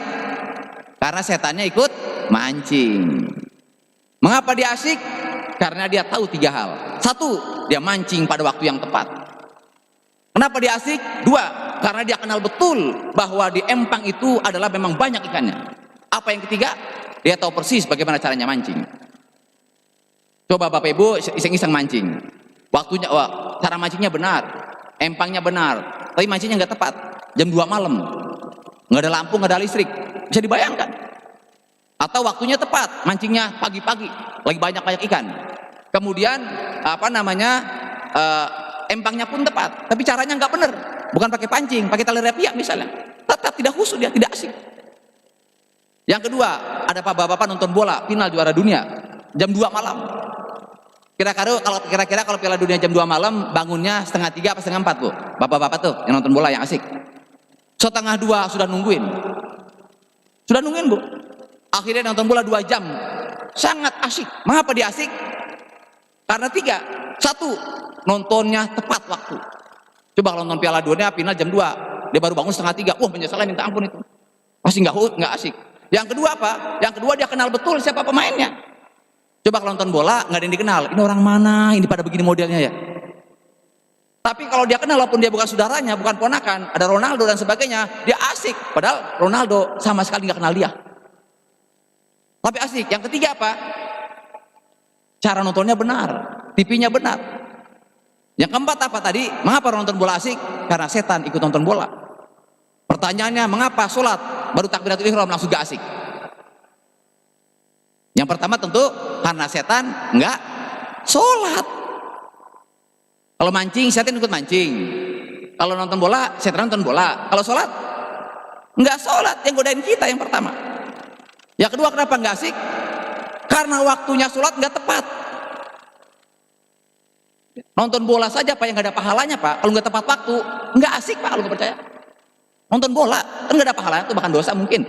Karena setannya ikut mancing. Mengapa dia asyik? Karena dia tahu 3 hal. 1, dia mancing pada waktu yang tepat. Kenapa dia asyik? 2, karena dia kenal betul bahwa di empang itu adalah memang banyak ikannya. Apa yang ketiga? Dia tahu persis bagaimana caranya mancing. Coba Bapak Ibu iseng-iseng mancing. Waktunya, cara mancingnya benar, empangnya benar, tapi mancingnya nggak tepat. Jam 2 malam, nggak ada lampu, nggak ada listrik. Bisa dibayangkan? Atau waktunya tepat, mancingnya pagi-pagi, lagi banyak-banyak ikan. Kemudian empangnya pun tepat, tapi caranya nggak benar. Bukan pakai pancing, pakai tali rapia misalnya. Tetap tidak khusyuk, dia tidak asik. Yang kedua, ada bapak-bapak nonton bola, final juara dunia, jam 2 malam. Kira-kira kalau Piala Dunia jam 2 malam, bangunnya setengah 3 atau setengah 4, Bu? Bapak-bapak tuh yang nonton bola yang asik. Setengah 2 sudah nungguin. Bu. Akhirnya nonton bola 2 jam. Sangat asik. Mengapa dia asik? Karena 3. 1, nontonnya tepat waktu. Coba kalau nonton Piala Dunia final jam 2, dia baru bangun setengah 3. Wah, penyesalan minta ampun itu. Pasti nggak asik. Yang kedua apa? Yang kedua dia kenal betul siapa pemainnya. Coba kalau nonton bola nggak ada yang dikenal. Ini orang mana? Ini pada begini modelnya ya. Tapi kalau dia kenal, walaupun dia bukan saudaranya, bukan ponakan, ada Ronaldo dan sebagainya, dia asik. Padahal Ronaldo sama sekali nggak kenal dia. Tapi asik. Yang ketiga apa? Cara nontonnya benar, TV-nya benar. Yang keempat apa tadi? Mengapa nonton bola asik? Karena setan ikut nonton bola. Pertanyaannya, mengapa sholat baru takbiratul ihram langsung gak asik? Yang pertama tentu karena setan nggak sholat. Kalau mancing, setan ikut mancing. Kalau nonton bola, setan nonton bola. Kalau sholat, nggak sholat. Yang godain kita yang pertama. Yang kedua, kenapa nggak asik? Karena waktunya sholat nggak tepat. Nonton bola saja Pak yang nggak ada pahalanya Pak. Kalau nggak tepat waktu, nggak asik Pak. Kalau nggak percaya. Nonton bola kan nggak ada pahalanya, itu bahkan dosa mungkin.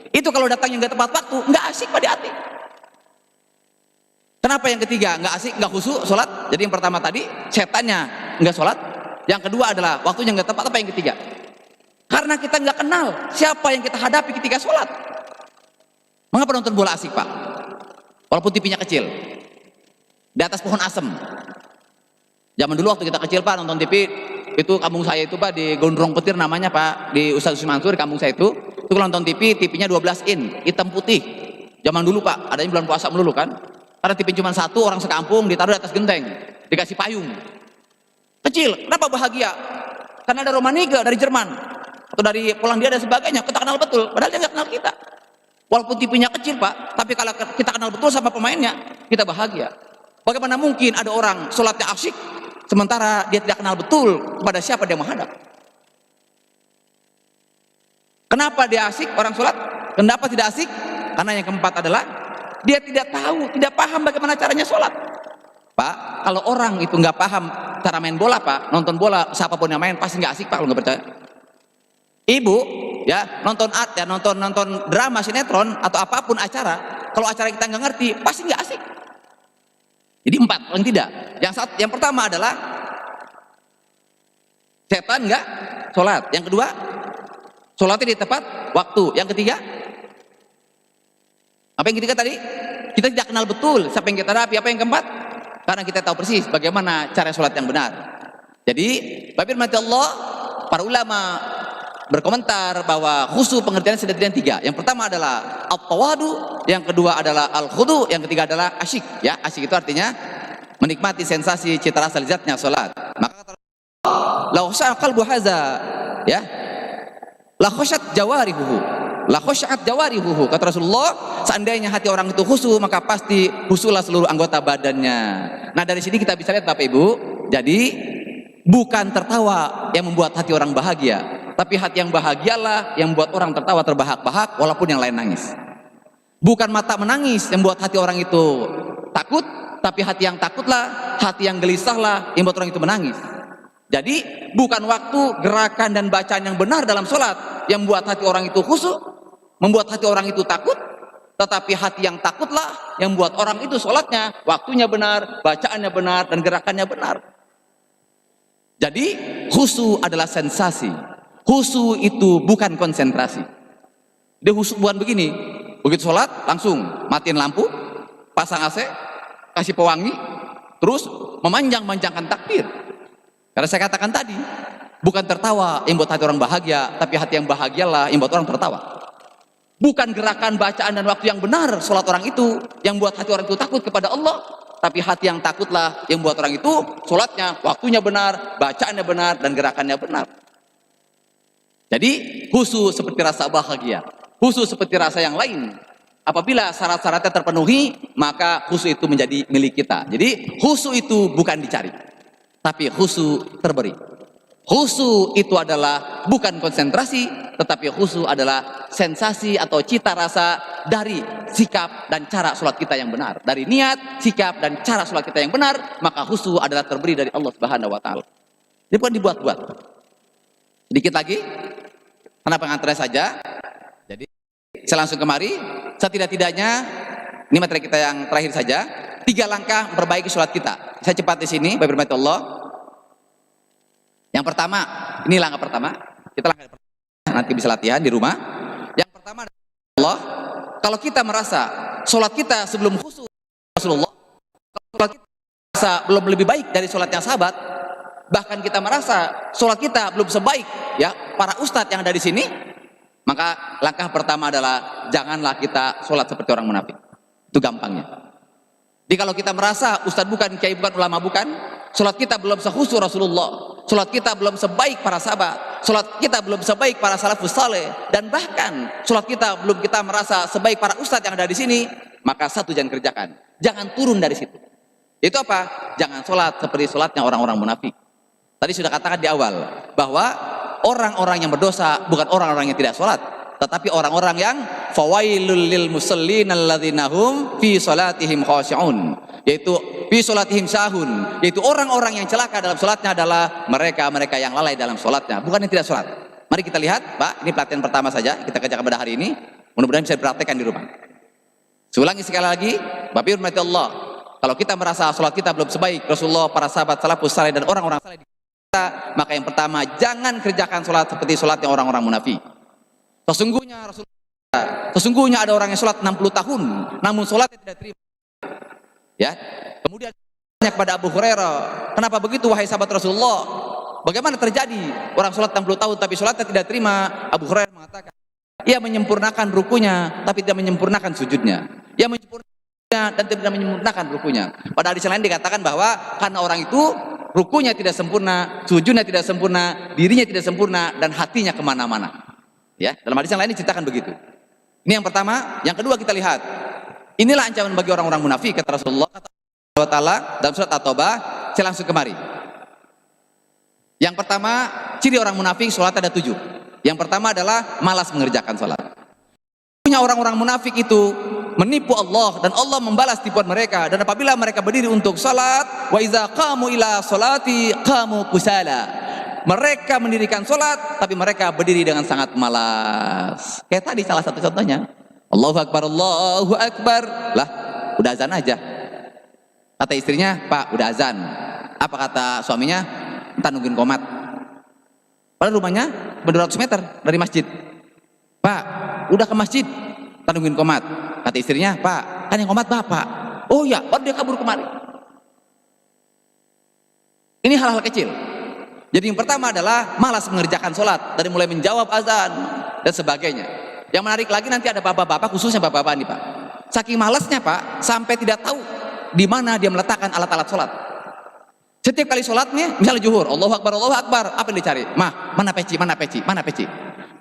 Itu kalau datangnya nggak tepat waktu, nggak asik Pak di hati. Kenapa yang ketiga nggak asik, nggak khusyuk sholat? Jadi yang pertama tadi setannya nggak sholat. Yang kedua adalah waktunya nggak tepat. Apa yang ketiga? Karena kita nggak kenal siapa yang kita hadapi ketika sholat. Mengapa nonton bola asik Pak? Walaupun TV-nya kecil, di atas pohon asem. Zaman dulu waktu kita kecil Pak nonton TV itu kampung saya itu Pak di Gondrong Petir namanya Pak, di Ustadz Mansur kampung saya itu kalau nonton TV-nya 12 in hitam putih. Zaman dulu Pak adanya bulan puasa melulu kan. Karena TV cuma 1, orang sekampung ditaruh di atas genteng, dikasih payung. Kecil, kenapa bahagia? Karena ada Romaniga dari Jerman atau dari Polandia dan sebagainya, kita kenal betul. Padahal dia nggak kenal kita. Walaupun TV-nya kecil Pak, tapi kalau kita kenal betul sama pemainnya, kita bahagia. Bagaimana mungkin ada orang sholatnya asyik, sementara dia tidak kenal betul kepada siapa dia menghadap? Kenapa dia asyik orang sholat? Kenapa tidak asyik? Karena yang keempat adalah dia tidak tahu, tidak paham bagaimana caranya sholat. Pak, kalau orang itu nggak paham cara main bola Pak, nonton bola siapapun yang main pasti nggak asik Pak kalau nggak percaya. Ibu ya nonton drama sinetron atau apapun acara, kalau acara kita nggak ngerti pasti nggak asik. Jadi 4 paling tidak. Yang pertama adalah setan nggak sholat. Yang kedua, sholatnya di tepat waktu. Yang ketiga, apa yang ketiga tadi? Kita tidak kenal betul siapa yang kita hadapi. Apa yang keempat? Karena kita tahu persis bagaimana cara sholat yang benar. Jadi, Bapak Allah, para ulama berkomentar bahwa khusyuk pengertiannya sedang 3. Yang pertama adalah at-tawadu, yang kedua adalah al-khudu, yang ketiga adalah asyik. Ya, asyik itu artinya menikmati sensasi cita rasa lezatnya sholat. Maka la khasha'a qalbu hadza, ya. La khashat jawarihuhu. La khashat jawarihuhu, kata Rasulullah, seandainya hati orang itu khusyuk maka pasti khusyuklah seluruh anggota badannya. Nah, dari sini kita bisa lihat Bapak Ibu, jadi bukan tertawa yang membuat hati orang bahagia, tapi hati yang bahagialah yang membuat orang tertawa terbahak-bahak walaupun yang lain nangis. Bukan mata menangis yang membuat hati orang itu takut, tapi hati yang takutlah, hati yang gelisahlah yang membuat orang itu menangis. Jadi bukan waktu, gerakan dan bacaan yang benar dalam sholat yang membuat hati orang itu khusyuk, membuat hati orang itu takut, Tetapi hati yang takutlah yang buat orang itu sholatnya, waktunya benar, bacaannya benar, dan gerakannya benar. Jadi khusyuk adalah sensasi. Khusyuk itu bukan konsentrasi. Dia khusyuk bukan begini. Begitu sholat langsung matiin lampu, pasang AC, kasih pewangi, terus memanjang-manjangkan takbir. Karena saya katakan tadi, bukan tertawa yang buat hati orang bahagia, tapi hati yang bahagialah yang buat orang tertawa. Bukan gerakan bacaan dan waktu yang benar sholat orang itu yang buat hati orang itu takut kepada Allah, tapi hati yang takutlah yang buat orang itu sholatnya, waktunya benar, bacaannya benar, dan gerakannya benar. Jadi khusyuk seperti rasa bahagia, khusyuk seperti rasa yang lain. Apabila syarat-syaratnya terpenuhi, maka khusyuk itu menjadi milik kita. Jadi khusyuk itu bukan dicari, tapi khusyuk terberi. Khusyuk itu adalah bukan konsentrasi, tetapi khusyuk adalah sensasi atau cita rasa dari sikap dan cara sholat kita yang benar. Dari niat, sikap, dan cara sholat kita yang benar, maka khusyuk adalah terberi dari Allah Subhanahu wa Ta'ala. Ini bukan dibuat-buat. Sedikit lagi, karena pengantarnya saja. Jadi saya langsung kemari. Setidak-tidaknya ini materi kita yang terakhir saja. 3 langkah memperbaiki sholat kita. Saya cepat di sini, Bapak Ibu Allah. Yang pertama, ini langkah pertama. Kita langkah pertama, nanti bisa latihan di rumah. Yang pertama adalah kalau kita merasa sholat kita sebelum khusyuk Rasulullah, sholat kita merasa belum lebih baik dari sholatnya sahabat, bahkan kita merasa sholat kita belum sebaik ya para ustadz yang ada di sini, maka langkah pertama adalah janganlah kita sholat seperti orang munafik. Itu gampangnya. Jadi kalau kita merasa ustadz bukan, kiai bukan, ulama bukan, sholat kita belum sekhusyuk Rasulullah, sholat kita belum sebaik para sahabat, sholat kita belum sebaik para salafus saleh, dan bahkan sholat kita belum kita merasa sebaik para ustadz yang ada di sini, maka satu jangan kerjakan, jangan turun dari situ. Itu apa? Jangan sholat seperti sholatnya orang-orang munafik. Tadi sudah katakan di awal bahwa orang-orang yang berdosa bukan orang-orang yang tidak sholat, tetapi orang-orang yang fawailul lil musallin alladzina hum fi salatihim khashi'un, yaitu fi salatihim sahun, yaitu orang-orang yang celaka dalam sholatnya adalah mereka-mereka yang lalai dalam sholatnya, bukan yang tidak sholat. Mari kita lihat, Pak, ini pelatihan pertama saja kita kerjakan pada hari ini, mudah-mudahan bisa dipraktekkan di rumah. Saya ulangi sekali lagi, Bapak Ibu rahmati Allah, kalau kita merasa sholat kita belum sebaik Rasulullah, para sahabat salafus saleh, dan orang-orang saleh di kita, maka yang pertama, jangan kerjakan sholat seperti sholatnya orang-orang munafik. Sesungguhnya ada orang yang sholat 60 tahun namun sholatnya tidak terima ya. Kemudian tanya kepada Abu Hurairah, kenapa begitu wahai sahabat Rasulullah, bagaimana terjadi orang sholat 60 tahun tapi sholatnya tidak terima? Abu Hurairah mengatakan, ia menyempurnakan rukunya tapi tidak menyempurnakan sujudnya, ia menyempurnakan dan tidak menyempurnakan rukunya. Pada hadis lain dikatakan bahwa karena orang itu rukunya tidak sempurna, sujudnya tidak sempurna, dirinya tidak sempurna, dan hatinya kemana-mana. Ya, dalam hadis yang lain diceritakan begitu. Ini yang pertama. Yang kedua kita lihat, inilah ancaman bagi orang-orang munafik kata Rasulullah Taala dalam surat At-Taubah. Saya langsung kemari. Yang pertama, ciri orang munafik sholat ada 7. Yang pertama adalah malas mengerjakan sholat. Punya orang-orang munafik itu menipu Allah dan Allah membalas tipuan mereka. Dan apabila mereka berdiri untuk sholat, wa iza qamu ila sholati qamu kusala. Mereka mendirikan sholat, tapi mereka berdiri dengan sangat malas. Kayak tadi salah satu contohnya. Allahu Akbar, Allahu Akbar. Lah, udah azan aja. Kata istrinya, Pak, udah azan. Apa kata suaminya? Entar nungguin komat. Padahal rumahnya 200 meter dari masjid. Pak, udah ke masjid. Entar nungguin komat. Kata istrinya, Pak, kan yang komat Bapak. Oh ya, baru dia kabur kemari. Ini hal-hal kecil. Jadi yang pertama adalah malas mengerjakan sholat, dari mulai menjawab azan dan sebagainya. Yang menarik lagi nanti ada bapak-bapak, khususnya bapak-bapak ini Pak, saking malasnya Pak, sampai tidak tahu di mana dia meletakkan alat-alat sholat. Setiap kali sholatnya, misalnya zuhur, Allahu Akbar, Allahu Akbar, apa yang dicari? Mana peci, mana peci, mana peci.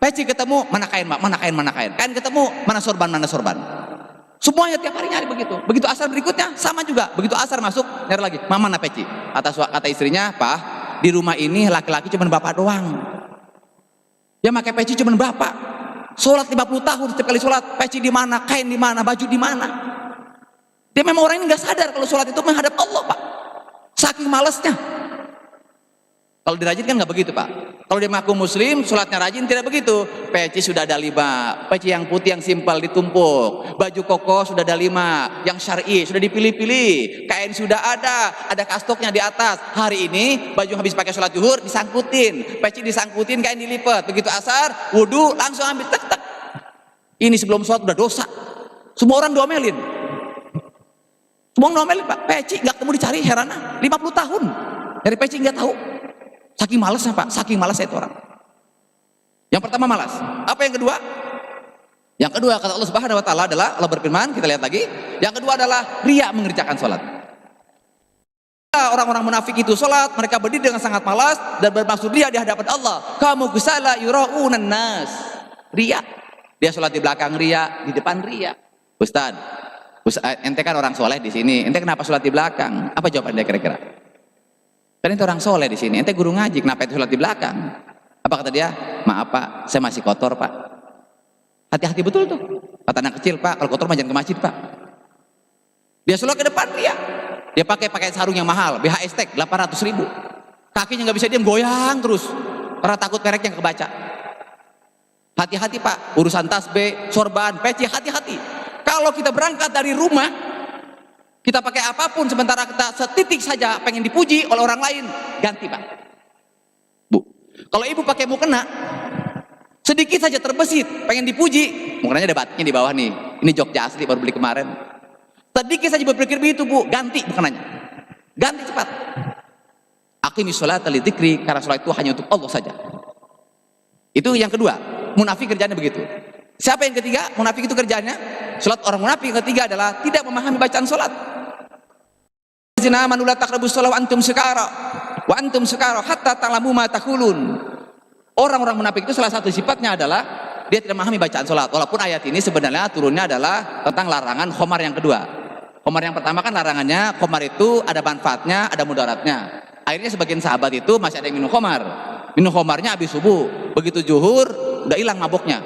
Peci ketemu, mana kain, mana kain, mana kain. Kain ketemu, mana sorban, mana sorban. Semuanya tiap hari nyari begitu. Begitu asar berikutnya sama juga. Begitu asar masuk, nyari lagi, mana peci. Kata istrinya, Pak, di rumah ini laki-laki cuma bapak doang. Yang pakai peci cuma bapak. Sholat 50 tahun, setiap kali sholat, peci di mana, kain di mana, baju di mana. Dia memang orang ini nggak sadar kalau sholat itu menghadap Allah Pak. Saking malasnya. Kalau dirajin kan nggak begitu, Pak. Kalau dia mengaku muslim, sholatnya rajin, tidak begitu. Peci sudah ada 5, peci yang putih yang simpel ditumpuk, baju koko sudah ada 5, yang syar'i sudah dipilih-pilih, kain sudah ada kastoknya di atas. Hari ini baju habis pakai sholat zuhur disangkutin, peci disangkutin, kain dilipat. Begitu asar, wudhu langsung ambil tek. Ini sebelum sholat udah dosa. Semua orang domelin. Semua orang domelin, Pak. Peci nggak ketemu dicari, heranah. 50 tahun dari peci nggak tahu. Saking malasnya, Pak, saking malasnya itu orang. Yang pertama malas. Apa yang kedua? Yang kedua kata Allah Subhanahu wa taala adalah, Allah berfirman, kita lihat lagi. Yang kedua adalah riya mengerjakan sholat. Orang-orang munafik itu sholat, mereka berdiri dengan sangat malas dan bermaksud riya di hadapan Allah. Kamu kusala yuraunan nas. Riya. Dia sholat di belakang riya, di depan riya. Ustaz, ente kan orang soleh di sini. Ente kenapa sholat di belakang? Apa jawaban dia kira-kira? Kan itu orang soleh di sini. Ente guru ngaji, kenapa itu sholat di belakang? Apa kata dia? Maaf Pak, saya masih kotor Pak. Hati-hati betul tuh. Kata anak kecil, Pak, kalau kotor mah jangan ke masjid Pak. Dia sholat ke depan dia. Dia pakai sarung yang mahal, BHS Tech 800.000. Kakinya nggak bisa diam, goyang terus. Karena takut mereknya kebaca. Hati-hati Pak, urusan tasbih, sorban, peci, hati-hati. Kalau kita berangkat dari rumah, kita pakai apapun, sementara kita setitik saja pengen dipuji oleh orang lain, ganti Pak. Bu, kalau ibu pakai mukena, sedikit saja terbesit, pengen dipuji, mukenanya ada batiknya di bawah nih. Ini Jogja asli, baru beli kemarin. Sedikit saja berpikir begitu Bu, ganti mukenanya. Ganti cepat. Aqimis sholata li dzikri, karena sholat itu hanya untuk Allah saja. Itu yang kedua, munafik kerjanya begitu. Siapa yang ketiga? Munafik itu kerjanya, sholat orang munafik yang ketiga adalah tidak memahami bacaan sholat. Zina manula taqrabus sholat wa antum sukara hatta ta'lamu ma taqulun. Orang-orang munafik itu salah satu sifatnya adalah dia tidak memahami bacaan sholat. Walaupun ayat ini sebenarnya turunnya adalah tentang larangan khamar yang kedua. Khamar yang pertama kan larangannya, khamar itu ada manfaatnya, ada mudaratnya. Akhirnya sebagian sahabat itu masih ada yang minum khamar. Minum khamarnya habis subuh, begitu zuhur udah hilang maboknya.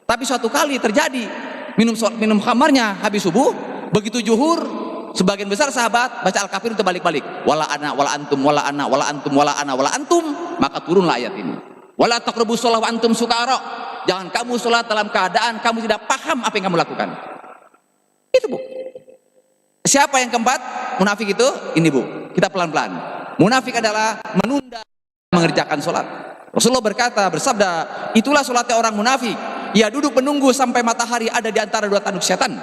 Tapi suatu kali terjadi minum khamarnya habis subuh, begitu zuhur sebagian besar sahabat baca Al-Kafir itu balik-balik. Wala ana wala antum wala ana wala antum wala ana wala antum, maka turunlah ayat ini. Wala taqrabus shalah wa antum sukara. Jangan kamu sholat dalam keadaan kamu tidak paham apa yang kamu lakukan. Itu Bu. Siapa yang keempat? Munafik itu ini Bu. Kita pelan-pelan. Munafik adalah menunda mengerjakan sholat. Rasulullah bersabda, itulah sholatnya orang munafik. Ia duduk menunggu sampai matahari ada di antara dua tanduk setan.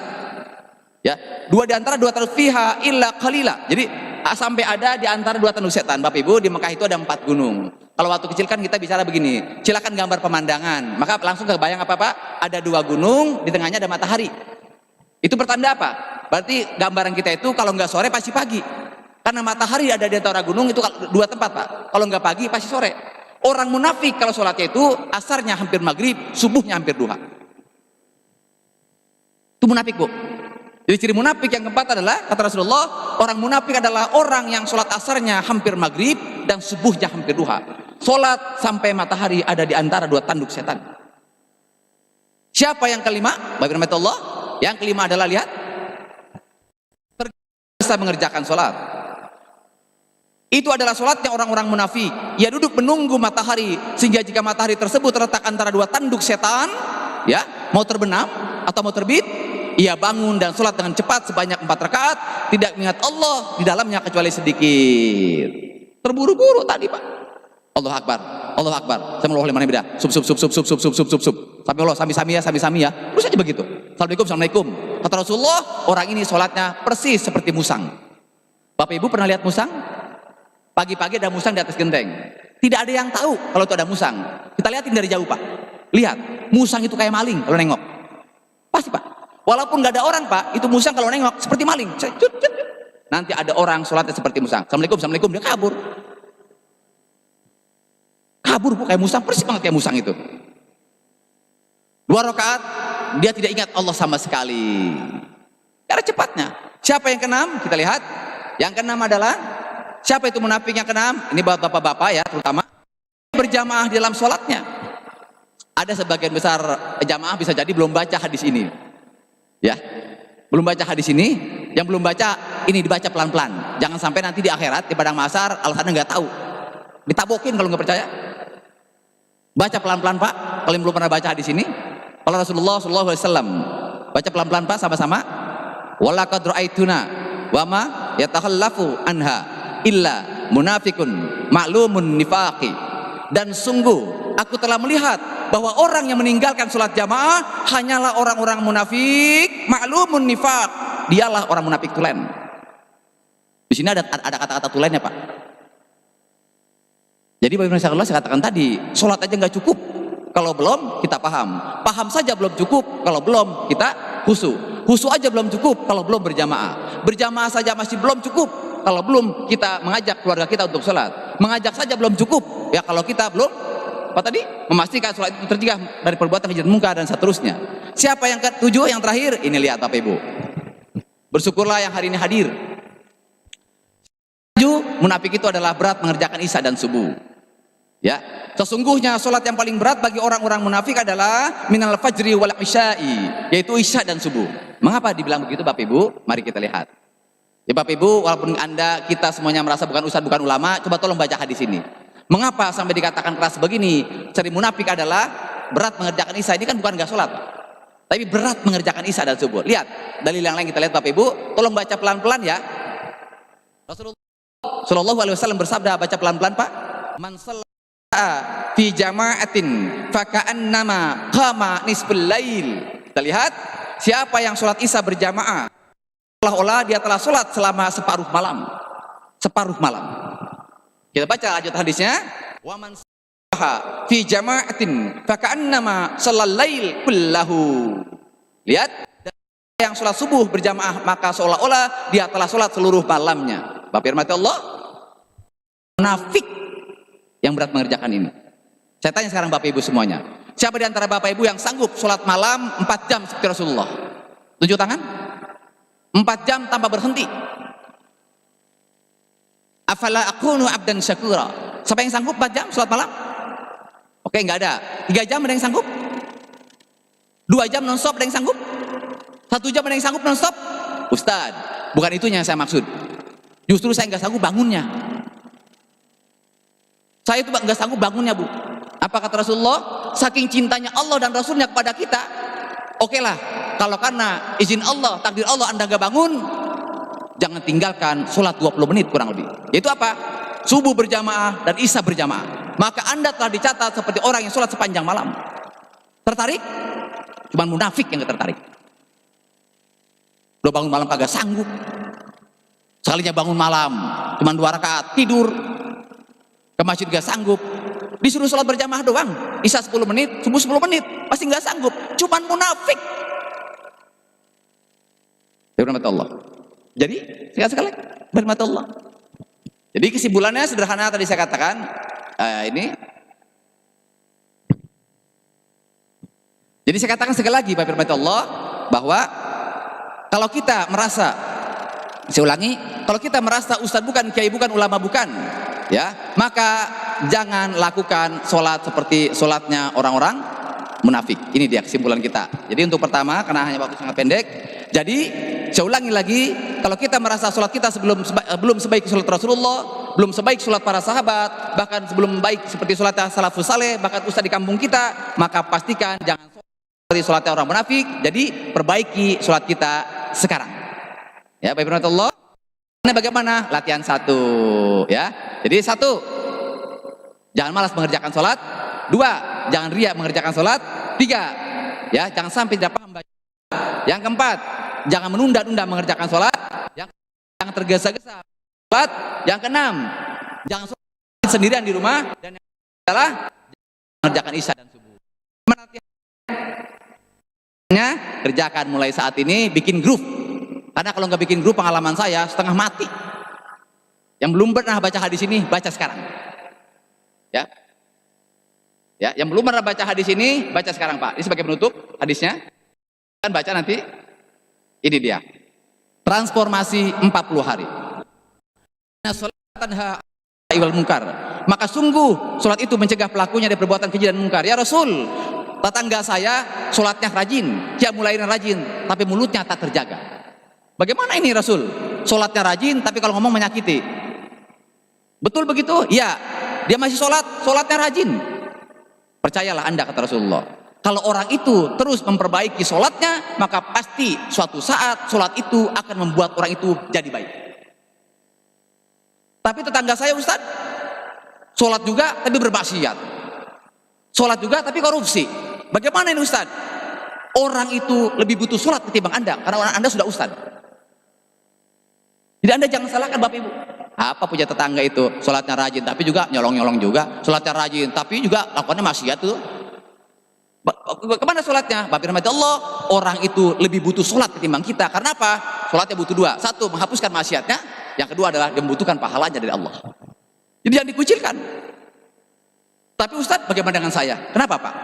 Ya, dua di antara dua tanduk fiha illa qalila. Jadi sampai ada di antara dua tanduk setan. Bapak Ibu, di Mekah itu ada 4 gunung. Kalau waktu kecil kan kita bicara begini, silakan gambar pemandangan. Maka langsung kebayang apa Pak? Ada 2 gunung, di tengahnya ada matahari. Itu pertanda apa? Berarti gambaran kita itu kalau nggak sore pasti pagi. Karena matahari ada di antara gunung itu 2 tempat Pak. Kalau nggak pagi pasti sore. Orang munafik kalau sholatnya itu asarnya hampir maghrib, subuhnya hampir duha. Itu munafik Bu. Jadi ciri munafik yang keempat adalah, kata Rasulullah, orang munafik adalah orang yang sholat asarnya hampir maghrib dan subuhnya hampir duha. Sholat sampai matahari ada di antara 2 tanduk setan. Siapa yang kelima? Bagaimana Allah? Yang kelima adalah lihat, bisa mengerjakan sholat. Itu adalah sholatnya orang-orang munafik. Ia duduk menunggu matahari, sehingga jika matahari tersebut terletak antara 2 tanduk setan, ya, mau terbenam atau mau terbit, ia bangun dan sholat dengan cepat sebanyak 4 rakaat, tidak mengingat Allah di dalamnya kecuali sedikit. Terburu-buru tadi Pak. Allah Akbar, Allah Akbar. Saya mau mana beda. Sub. Sampai Allah sami-sami ya. Terus aja begitu. Assalamualaikum. Kata Rasulullah, orang ini sholatnya persis seperti musang. Bapak Ibu pernah lihat musang? Pagi-pagi ada musang di atas genteng. Tidak ada yang tahu kalau itu ada musang. Kita lihatin dari jauh Pak. Lihat, musang itu kayak maling kalau nengok. Pasti Pak. Walaupun nggak ada orang Pak, itu musang kalau nengok seperti maling. Nanti ada orang sholatnya seperti musang. Assalamualaikum, dia kabur. Kabur Bu, kayak musang, persis banget kayak musang itu. 2 rakaat, dia tidak ingat Allah sama sekali. Karena cepatnya. Siapa yang keenam? Kita lihat. Yang keenam adalah, siapa itu munafik yang keenam? Ini buat bapak-bapak ya, terutama berjamaah di dalam sholatnya. Ada sebagian besar jamaah bisa jadi belum baca hadis ini. Ya, belum baca hadis ini. Yang belum baca, ini dibaca pelan-pelan. Jangan sampai nanti di akhirat, di padang mahsyar, alasannya nggak tahu. Ditabokin kalau nggak percaya. Baca pelan-pelan Pak. Kalian belum pernah baca hadis ini? Kalau Rasulullah SAW, baca pelan-pelan Pak sama-sama. Walaqad ra'aituna wa ma yatakhallafu anha illa munafikun ma'lumun nifaqi. Dan sungguh aku telah melihat bahwa orang yang meninggalkan sholat jamaah hanyalah orang-orang munafik ma'lumun nifaq. Dialah orang munafik tulen. Di sini ada kata-kata tulennya Pak. Jadi Bapak Ibu Allah, saya katakan tadi, sholat aja nggak cukup kalau belum kita paham. Paham saja belum cukup kalau belum kita khusyuk. Khusyuk aja belum cukup kalau belum berjamaah. Berjamaah saja masih belum cukup kalau belum kita mengajak keluarga kita untuk sholat. Mengajak saja belum cukup ya kalau kita belum apa tadi? Memastikan sholat itu tercegah dari perbuatan keji dan mungkar dan seterusnya. Siapa yang ketujuh, yang terakhir? Ini lihat Bapak Ibu. Bersyukurlah yang hari ini hadir. Munafik itu adalah berat mengerjakan isya dan subuh. Ya, sesungguhnya sholat yang paling berat bagi orang-orang munafik adalah minal fajri wal isya'i, yaitu isya dan subuh. Mengapa dibilang begitu Bapak Ibu? Mari kita lihat. Ya Bapak Ibu, walaupun kita semuanya merasa bukan ustadz, bukan ulama, coba tolong baca hadis ini. Mengapa sampai dikatakan keras begini? Ciri munafik adalah berat mengerjakan isya. Ini kan bukan nggak sholat, tapi berat mengerjakan isya dan subuh. Lihat dalil yang lain, kita lihat Bapak Ibu. Tolong baca pelan-pelan ya. Rasulullah Shallallahu Alaihi Wasallam bersabda, baca pelan-pelan Pak. Man fi jama'atin faka'annama qama nisful lail. Kita lihat, siapa yang sholat isya berjamaah seolah-olah dia telah sholat selama separuh malam. Separuh malam. Kita baca lanjut hadisnya. Wa man fi jama'atin faka'annama shallal lail kullahu. Lihat, yang sholat subuh berjamaah maka seolah-olah dia telah sholat seluruh malamnya. Bapak firman Allah, munafik yang berat mengerjakan ini. Saya tanya sekarang Bapak Ibu semuanya, siapa di antara Bapak Ibu yang sanggup sholat malam 4 jam seperti Rasulullah? Tunjuk tangan. 4 jam tanpa berhenti. Afala akunu abdan syakura. Siapa yang sanggup 4 jam sholat malam? Oke, nggak ada. 3 jam ada yang sanggup? 2 jam non-stop ada yang sanggup? 1 jam ada yang sanggup non-stop? Ustadz, bukan itu yang saya maksud. Justru saya nggak sanggup bangunnya. Saya itu nggak sanggup bangunnya Bu. Apa kata Rasulullah? Saking cintanya Allah dan Rasulnya kepada kita, oke lah, kalau karena izin Allah, takdir Allah Anda nggak bangun, jangan tinggalkan sholat 20 menit kurang lebih. Yaitu apa? Subuh berjamaah dan isya berjamaah. Maka Anda telah dicatat seperti orang yang sholat sepanjang malam. Tertarik? Cuman munafik yang nggak tertarik. Udah bangun malam kagak sanggup. Sekalinya bangun malam cuman 2 rakaat tidur. Ke masjid gak sanggup. Disuruh sholat berjamaah doang, isya 10 menit, subuh 10 menit, pasti gak sanggup. Cuman munafik. Berhormat Allah. Jadi sekali-sekali berhormat Allah. Jadi kesimpulannya sederhana tadi saya katakan ini. Jadi saya katakan sekali lagi Bapak firman Allah bahwa kalau kita merasa, saya ulangi, kalau kita merasa ustadz bukan, kiai bukan, ulama bukan, ya, maka jangan lakukan sholat seperti sholatnya orang-orang munafik. Ini dia kesimpulan kita. Jadi untuk pertama, karena hanya waktu sangat pendek, jadi saya ulangi lagi, kalau kita merasa sholat kita belum sebaik sholat Rasulullah, belum sebaik sholat para sahabat, bahkan sebelum baik seperti sholat salafus saleh, bahkan ustadz di kampung kita, maka pastikan jangan seperti sholatnya orang munafik. Jadi perbaiki sholat kita sekarang. Ya, Bapak Ibu Allah. Ini bagaimana? Latihan 1, ya. Jadi 1, jangan malas mengerjakan sholat. 2, jangan riya mengerjakan sholat. 3, ya, jangan sampai tidak paham. Yang keempat, jangan menunda-nunda mengerjakan sholat. Yang jangan tergesa-gesa sholat. Yang keenam, jangan sholat sendirian di rumah. Dan yang adalah mengerjakan isya dan subuh. Kerjakan mulai saat ini, bikin grup. Karena kalau nggak bikin grup, pengalaman saya setengah mati. Yang belum pernah baca hadis ini, baca sekarang. Ya, ya, yang belum pernah baca hadis ini, baca sekarang Pak. Ini sebagai penutup hadisnya. Kan baca nanti. Ini dia. Transformasi 40 hari. Maka sungguh sholat itu mencegah pelakunya dari perbuatan keji dan mungkar. Ya Rasul, tetangga saya sholatnya rajin, dia mulainya rajin, tapi mulutnya tak terjaga. Bagaimana ini Rasul? Sholatnya rajin, tapi kalau ngomong menyakiti. Betul begitu? Ya. dia masih sholatnya rajin. Percayalah Anda, kata Rasulullah, kalau orang itu terus memperbaiki sholatnya, maka pasti suatu saat sholat itu akan membuat orang itu jadi baik. Tapi tetangga saya, Ustaz, sholat juga tapi bermaksiat, sholat juga tapi korupsi. Bagaimana ini, Ustaz? Orang itu lebih butuh sholat ketimbang Anda, karena Anda sudah Ustaz. Jadi Anda jangan salahkan Bapak Ibu. Apa punya tetangga itu sholatnya rajin tapi juga nyolong-nyolong juga, sholatnya rajin tapi juga lakukannya maksiat tuh. Kemana sholatnya? Bapak rahmati Allah, orang itu lebih butuh sholat ketimbang kita. Karena apa? Sholatnya butuh dua. Satu, menghapuskan maksiatnya. Yang kedua adalah dia membutuhkan pahalanya dari Allah. Jadi jangan dikucilkan. Tapi Ustadz, bagaimana dengan saya? Kenapa Pak?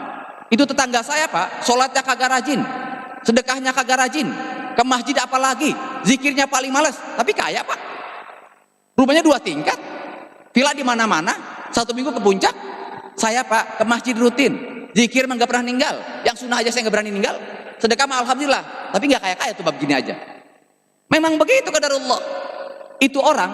Itu tetangga saya Pak, sholatnya kagak rajin, sedekahnya kagak rajin, ke masjid apalagi, zikirnya paling males, tapi kaya Pak. Rumahnya 2 tingkat, villa di mana-mana, 1 minggu ke puncak. Saya Pak ke masjid rutin, zikir mah nggak pernah ninggal, yang sunnah aja saya nggak berani ninggal, sedekah mah alhamdulillah, tapi nggak kaya-kaya tuh bab gini aja. Memang begitu qadarullah. Itu orang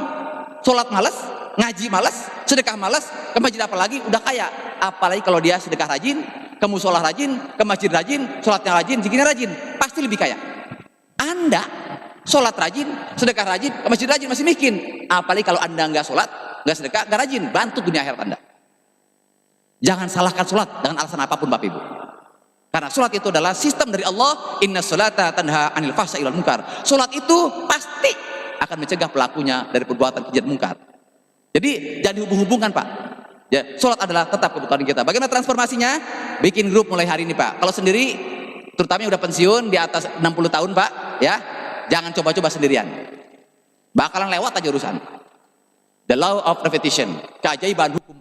sholat malas, ngaji malas, sedekah malas, ke masjid apalagi udah kaya. Apalagi kalau dia sedekah rajin, ke musola rajin, ke masjid rajin, sholatnya rajin, zikirnya rajin, pasti lebih kaya. Anda sholat rajin, sedekah rajin, ke masjid rajin, masih miskin. Apalagi kalau Anda nggak sholat, nggak sedekah, nggak rajin, bantu dunia akhirat Anda. Jangan salahkan sholat dengan alasan apapun Bapak Ibu. Karena sholat itu adalah sistem dari Allah. Inna sholata tanha anil fahsya'i wal munkar. Sholat itu pasti akan mencegah pelakunya dari perbuatan keji dan munkar. Jadi jangan dihubung-hubungkan Pak. Ya, sholat adalah tetap kebutuhan kita. Bagaimana transformasinya? Bikin grup mulai hari ini Pak. Kalau sendiri, terutama yang udah pensiun di atas 60 tahun Pak, ya, jangan coba-coba sendirian. Bakalan lewat aja urusan. The law of repetition, keajaiban hukum.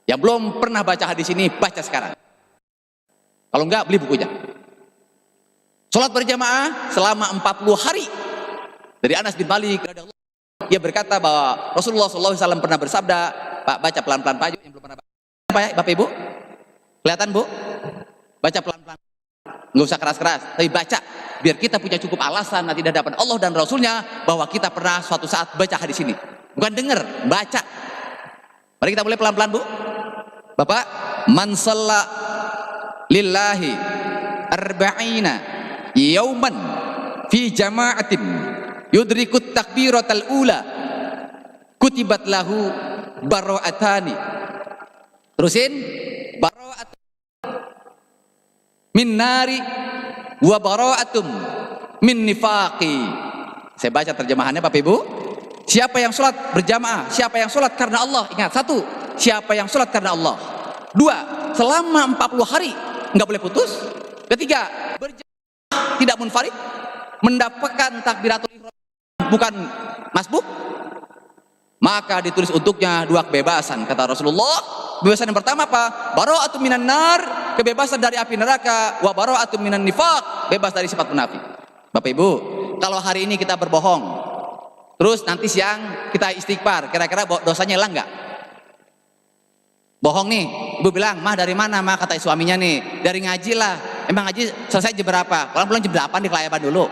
Yang belum pernah baca hadis ini, baca sekarang. Kalau enggak, beli bukunya. Sholat berjamaah selama 40 hari. Dari Anas bin Malik, dia berkata bahwa Rasulullah SAW pernah bersabda, Pak, baca pelan-pelan Pak, yang belum pernah baca. Apa ya, Bapak Ibu? Kelihatan Bu? Baca pelan-pelan. Nggak usah keras-keras, tapi baca. Biar kita punya cukup alasan nanti di hadapan Allah dan Rasulnya, bahwa kita pernah suatu saat baca hadis ini. Bukan dengar, baca. Mari kita mulai pelan-pelan Bu. Bapak, man shalla lillahi arba'ina yauman fi jama'atin yudrikut takbiratal ula kutibat lahu bara'atani. Terusin, bara'atun min nari wa bara'atum min nifaqi. Saya baca terjemahannya Bapak Ibu. Siapa yang sholat berjamaah, siapa yang sholat karena Allah. Ingat, 1, siapa yang sholat karena Allah. 2, selama 40 hari nggak boleh putus. 3, berjamaah tidak munfarid, mendapatkan takbiratul ihram bukan masbuk, maka ditulis untuknya 2 kebebasan. Kata Rasulullah, kebebasan yang pertama apa? Bara'atun minan nar, kebebasan dari api neraka. Wa bara'atun minan nifaq, bebas dari sifat munafik. Bapak Ibu, kalau hari ini kita berbohong, terus nanti siang kita istighfar, kira-kira dosanya hilang nggak? Bohong nih, ibu bilang, mah dari mana mah, kata suaminya nih, dari ngaji lah. Emang ngaji selesai jam berapa? Pulang jam 8 di Kelayaban dulu.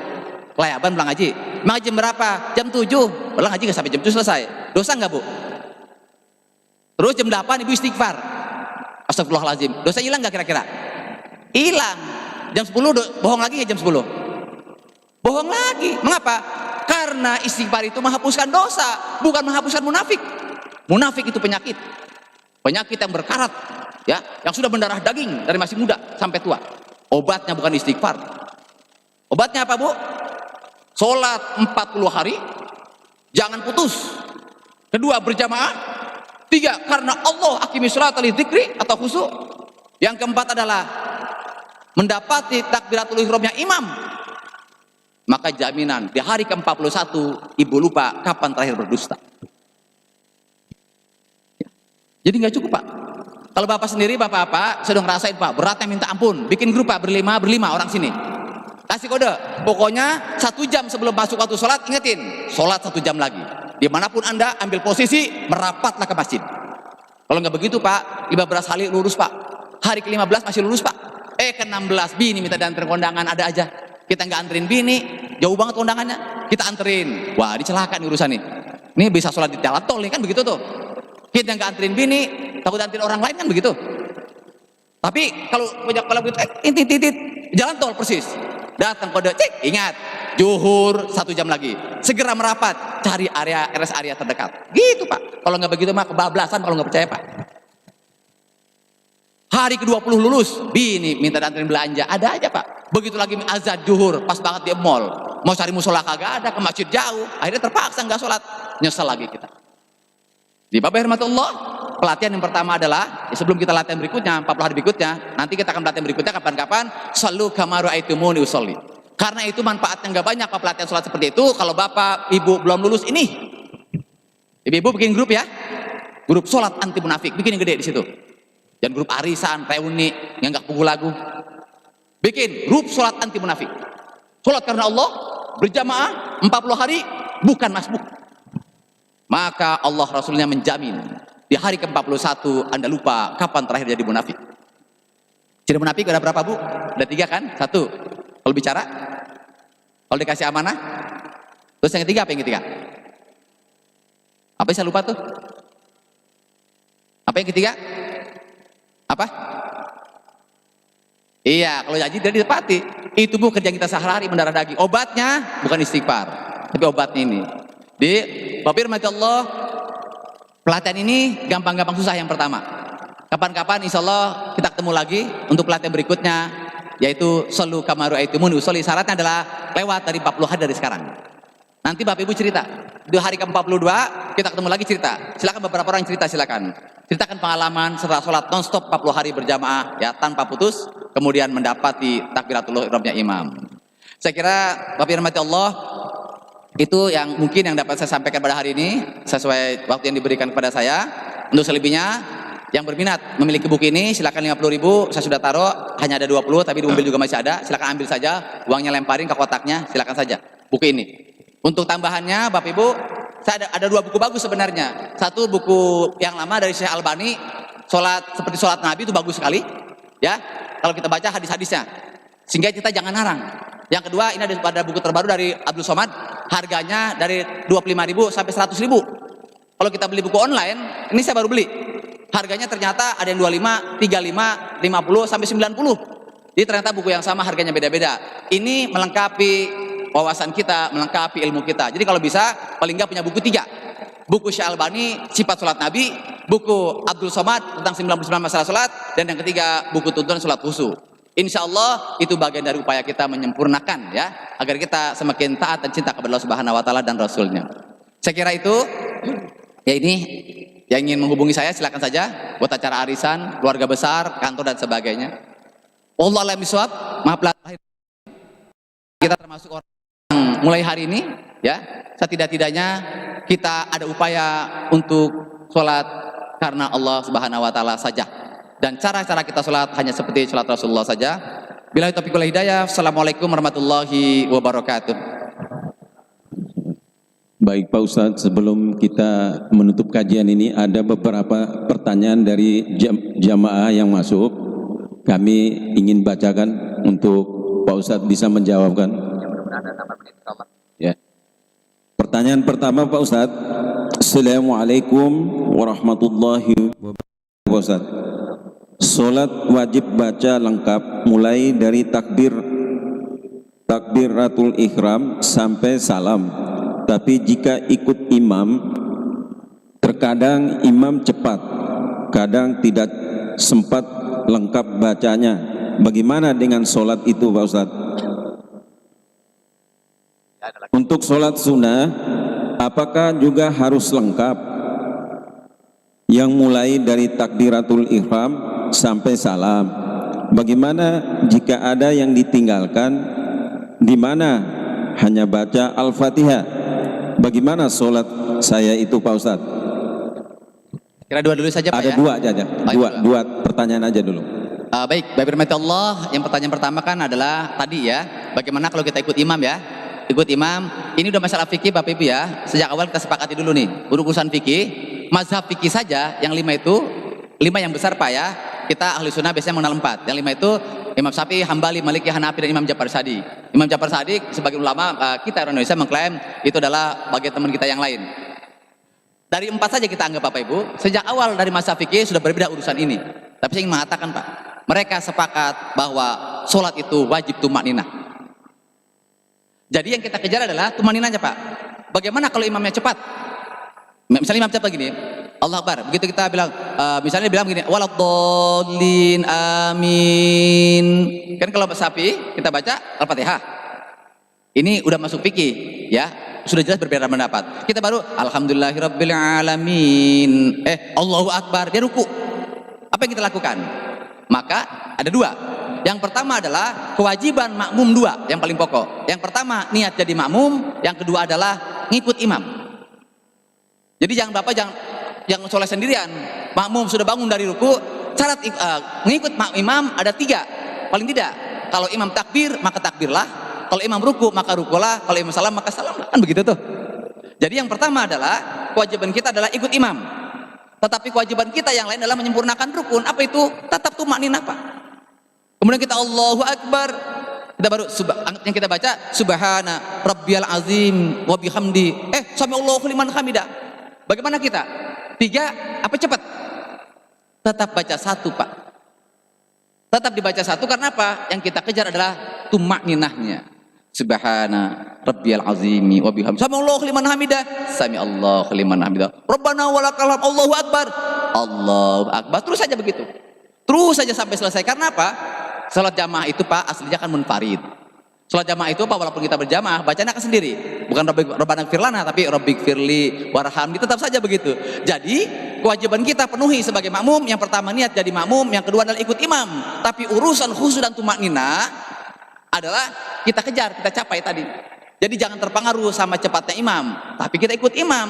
Kelayaban pulang ngaji. Emang jam berapa? Jam 7. Pulang ngaji nggak sampai jam 7 selesai. Dosa nggak Bu? Terus jam 8 ibu istighfar. Astagfirullahaladzim. Dosa hilang nggak kira-kira? Hilang. Jam 10 bohong lagi ya jam 10? Bohong lagi. Mengapa? Karena istighfar itu menghapuskan dosa, bukan menghapuskan munafik. Munafik itu penyakit. Penyakit yang berkarat, ya, yang sudah mendarah daging dari masih muda sampai tua. Obatnya bukan istighfar. Obatnya apa Bu? Sholat 40 hari, jangan putus. 2, berjamaah. 3, karena Allah aqimis sholata lidzikri atau khusyuk. Yang keempat adalah mendapati takbiratul ihramnya imam. Maka jaminan di hari ke-41 ibu lupa kapan terakhir berdusta. Jadi nggak cukup Pak. Kalau Bapak sendiri, Bapak sudah ngerasain Pak, beratnya minta ampun. Bikin grup Pak, berlima orang sini. Kasih kode, pokoknya 1 jam sebelum masuk waktu sholat, ingetin, sholat 1 jam lagi. Dimanapun Anda, ambil posisi, merapatlah ke masjid. Kalau nggak begitu Pak, 15 hari lurus Pak. Hari ke-15 masih lurus Pak. Ke-16, bini minta dianterin kondangan, ada aja. Kita nggak anterin bini, jauh banget kondangannya. Kita anterin. Wah, ini celaka nih urusan nih. Ini bisa sholat di jalan tol nih, kan begitu tuh. Kita nggak anterin bini, takut anterin orang lain kan begitu. Tapi kalau punya kepala begitu, intit, jalan tol persis. Datang kode, cek, ingat, zuhur 1 jam lagi. Segera merapat, cari rest area terdekat. Gitu Pak. Kalau nggak begitu mah kebablasan kalau nggak percaya Pak. Hari ke-20 lulus, bini minta anterin belanja, ada aja Pak. Begitu lagi azan zuhur, pas banget di mall. Mau cari musola kagak ada, ke masjid jauh. Akhirnya terpaksa nggak sholat, nyesel lagi kita. Di Bapak Rahmatullah, pelatihan yang pertama adalah, ya sebelum kita latihan berikutnya, 40 hari berikutnya, nanti kita akan latihan berikutnya kapan-kapan, sallu kama ra'aitumuni usolli. Karena itu manfaatnya nggak banyak Pak pelatihan sholat seperti itu. Kalau Bapak, Ibu belum lulus ini, Ibu-ibu bikin grup ya, grup sholat anti munafik, bikin yang gede di situ. Dan grup arisan, reuni, yang nggak pukul lagu. Bikin grup sholat anti munafik. Sholat karena Allah, berjamaah, 40 hari, bukan masbuk. Maka Allah Rasulnya menjamin di hari ke-41 Anda lupa kapan terakhir jadi munafik. Ciri munafik ada berapa Bu? Ada 3 kan? 1, kalau bicara, kalau dikasih amanah. Terus yang ketiga apa yang ketiga? Apa yang saya lupa tuh? Apa yang ketiga? Apa? Iya, kalau janji tidak ditepati. Itu Bu kerja kita sehari-hari mendarah daging. Obatnya bukan istighfar, tapi obatnya ini. Di Bapak Rahmat Allah, pelatihan ini gampang-gampang susah yang pertama. Kapan-kapan insya Allah kita ketemu lagi untuk pelatihan berikutnya, yaitu sallu kama ra'aitumuni usolli. Syaratnya adalah lewat dari 40 hari dari sekarang. Nanti Bapak Ibu cerita, di hari ke-42 kita ketemu lagi cerita. Silakan beberapa orang cerita, silakan. Ceritakan pengalaman setelah sholat non-stop 40 hari berjamaah ya tanpa putus, kemudian mendapati takbiratul ihramnya imam. Saya kira Bapak Rahmat Allah, itu yang mungkin yang dapat saya sampaikan pada hari ini sesuai waktu yang diberikan kepada saya. Untuk selebihnya yang berminat memiliki buku ini silakan 50.000, saya sudah taruh, hanya ada 20 tapi di mobil juga masih ada, silakan ambil saja, uangnya lemparin ke kotaknya, silakan saja buku ini. Untuk tambahannya Bapak Ibu, saya ada 2 buku bagus sebenarnya. Satu buku yang lama dari Syekh Albani, sholat seperti sholat Nabi, itu bagus sekali ya kalau kita baca hadis-hadisnya, sehingga kita jangan ngarang. Yang kedua, ini ada buku terbaru dari Abdul Somad, harganya dari 25.000 sampai 100.000. Kalau kita beli buku online, ini saya baru beli, harganya ternyata ada yang 25, 35, 50 sampai 90. Jadi ternyata buku yang sama harganya beda-beda. Ini melengkapi wawasan kita, melengkapi ilmu kita. Jadi kalau bisa paling nggak punya buku 3. Buku Syekh Albani sifat sholat Nabi, buku Abdul Somad tentang 99 masalah sholat, dan yang ketiga buku tuntunan sholat khusyuk. Insya Allah itu bagian dari upaya kita menyempurnakan ya, agar kita semakin taat dan cinta kepada Allah Subhanahu Wa Taala dan Rasulnya. Saya kira itu ya, ini yang ingin menghubungi saya silakan saja buat acara arisan, keluarga besar, kantor dan sebagainya. Allah alam bisawab. Maaf lahir kita termasuk orang yang mulai hari ini ya, setidak-tidaknya kita ada upaya untuk sholat karena Allah Subhanahu Wa Taala saja. Dan cara-cara kita sholat hanya seperti sholat Rasulullah saja. Billahi taufiq wal hidayah. Assalamualaikum warahmatullahi wabarakatuh. Baik Pak Ustadz, sebelum kita menutup kajian ini ada beberapa pertanyaan dari jamaah yang masuk. Kami ingin bacakan untuk Pak Ustadz bisa menjawabkan. Ya. Pertanyaan pertama Pak Ustadz. Assalamualaikum warahmatullahi wabarakatuh Pak Ustadz. Salat wajib baca lengkap mulai dari takbiratul ihram sampai salam. Tapi jika ikut imam, terkadang imam cepat, kadang tidak sempat lengkap bacanya. Bagaimana dengan salat itu Pak Ustadz? Untuk salat sunnah, apakah juga harus lengkap? Yang mulai dari takbiratul ihram sampai salam. Bagaimana jika ada yang ditinggalkan, di mana hanya baca Al-Fatihah? Bagaimana sholat saya itu Pak Ustadz? Kira 2 dulu saja Pak. Ada ya? dua pertanyaan aja dulu. Baik, Bapak Rahmat Allah, yang pertanyaan pertama kan adalah tadi ya, bagaimana kalau kita ikut imam ya? Ikut imam, ini udah masalah fikih Bapak Ibu ya. Sejak awal kita sepakati dulu nih, urusan fikih, mazhab fikih saja yang 5 itu, 5 yang besar Pak ya. Kita ahli sunnah biasanya mengenal 4. Yang 5 itu Imam Syafi'i, Hambali, Maliki, Hanafi, dan Imam Ja'far Shadiq. Imam Ja'far Shadiq sebagai ulama kita orang Indonesia mengklaim itu adalah bagian teman kita yang lain. Dari 4 saja kita anggap Bapak Ibu, sejak awal dari masa fikih sudah berbeda urusan ini. Tapi saya ingin mengatakan Pak, mereka sepakat bahwa sholat itu wajib tumakninah. Jadi yang kita kejar adalah tumakninahnya Pak. Bagaimana kalau imamnya cepat? Misalnya imam cepat begini, Allah Akbar. Begitu kita bilang, misalnya bilang begini, waladhdallin amin. Kan kalau sapi kita baca Al-Fatihah. Ini udah masuk fikih, ya. Sudah jelas berbeda pendapat. Kita baru alhamdulillahirabbil alamin. Allahu Akbar, dia ruku. Apa yang kita lakukan? Maka ada 2. Yang pertama adalah kewajiban makmum 2, yang paling pokok. Yang pertama niat jadi makmum, yang kedua adalah ngikut imam. Jadi jangan Bapak jangan sholat sendirian. Makmum sudah bangun dari ruku, syarat ngikut imam ada 3. Paling tidak, kalau imam takbir maka takbirlah. Kalau imam ruku maka rukulah, kalau imam salam maka salam, kan begitu tuh. Jadi yang pertama adalah kewajiban kita adalah ikut imam. Tetapi kewajiban kita yang lain adalah menyempurnakan rukun. Apa itu? Tetap tumakninah Pak. Kemudian kita Allahu Akbar. Kita baru yang kita baca subhana rabbiyal azim wa bihamdi. Sami Allahu liman hamidah. Bagaimana kita? 3 apa cepat? Tetap baca 1 Pak. Tetap dibaca 1 karena apa? Yang kita kejar adalah tumakninahnya. Subhana rabbiyal azimi wa bihamdi. Sami Allahu liman hamidah. Sami Allahu liman hamidah. Rabbana walakal hamd. Allahu akbar. Allahu akbar. Terus saja begitu. Terus saja sampai selesai. Karena apa? Salat jamaah itu Pak aslinya kan munfarid. Salat jamaah itu Pak walaupun kita berjamaah bacanya kan sendiri. Bukan Rabbana gfir lana tapi Rabbik firli warhamni, tetap saja begitu. Jadi kewajiban kita penuhi sebagai makmum. Yang pertama niat jadi makmum, yang kedua adalah ikut imam. Tapi urusan khusyuk dan tumakninah adalah kita kejar, kita capai tadi. Jadi jangan terpengaruh sama cepatnya imam, tapi kita ikut imam.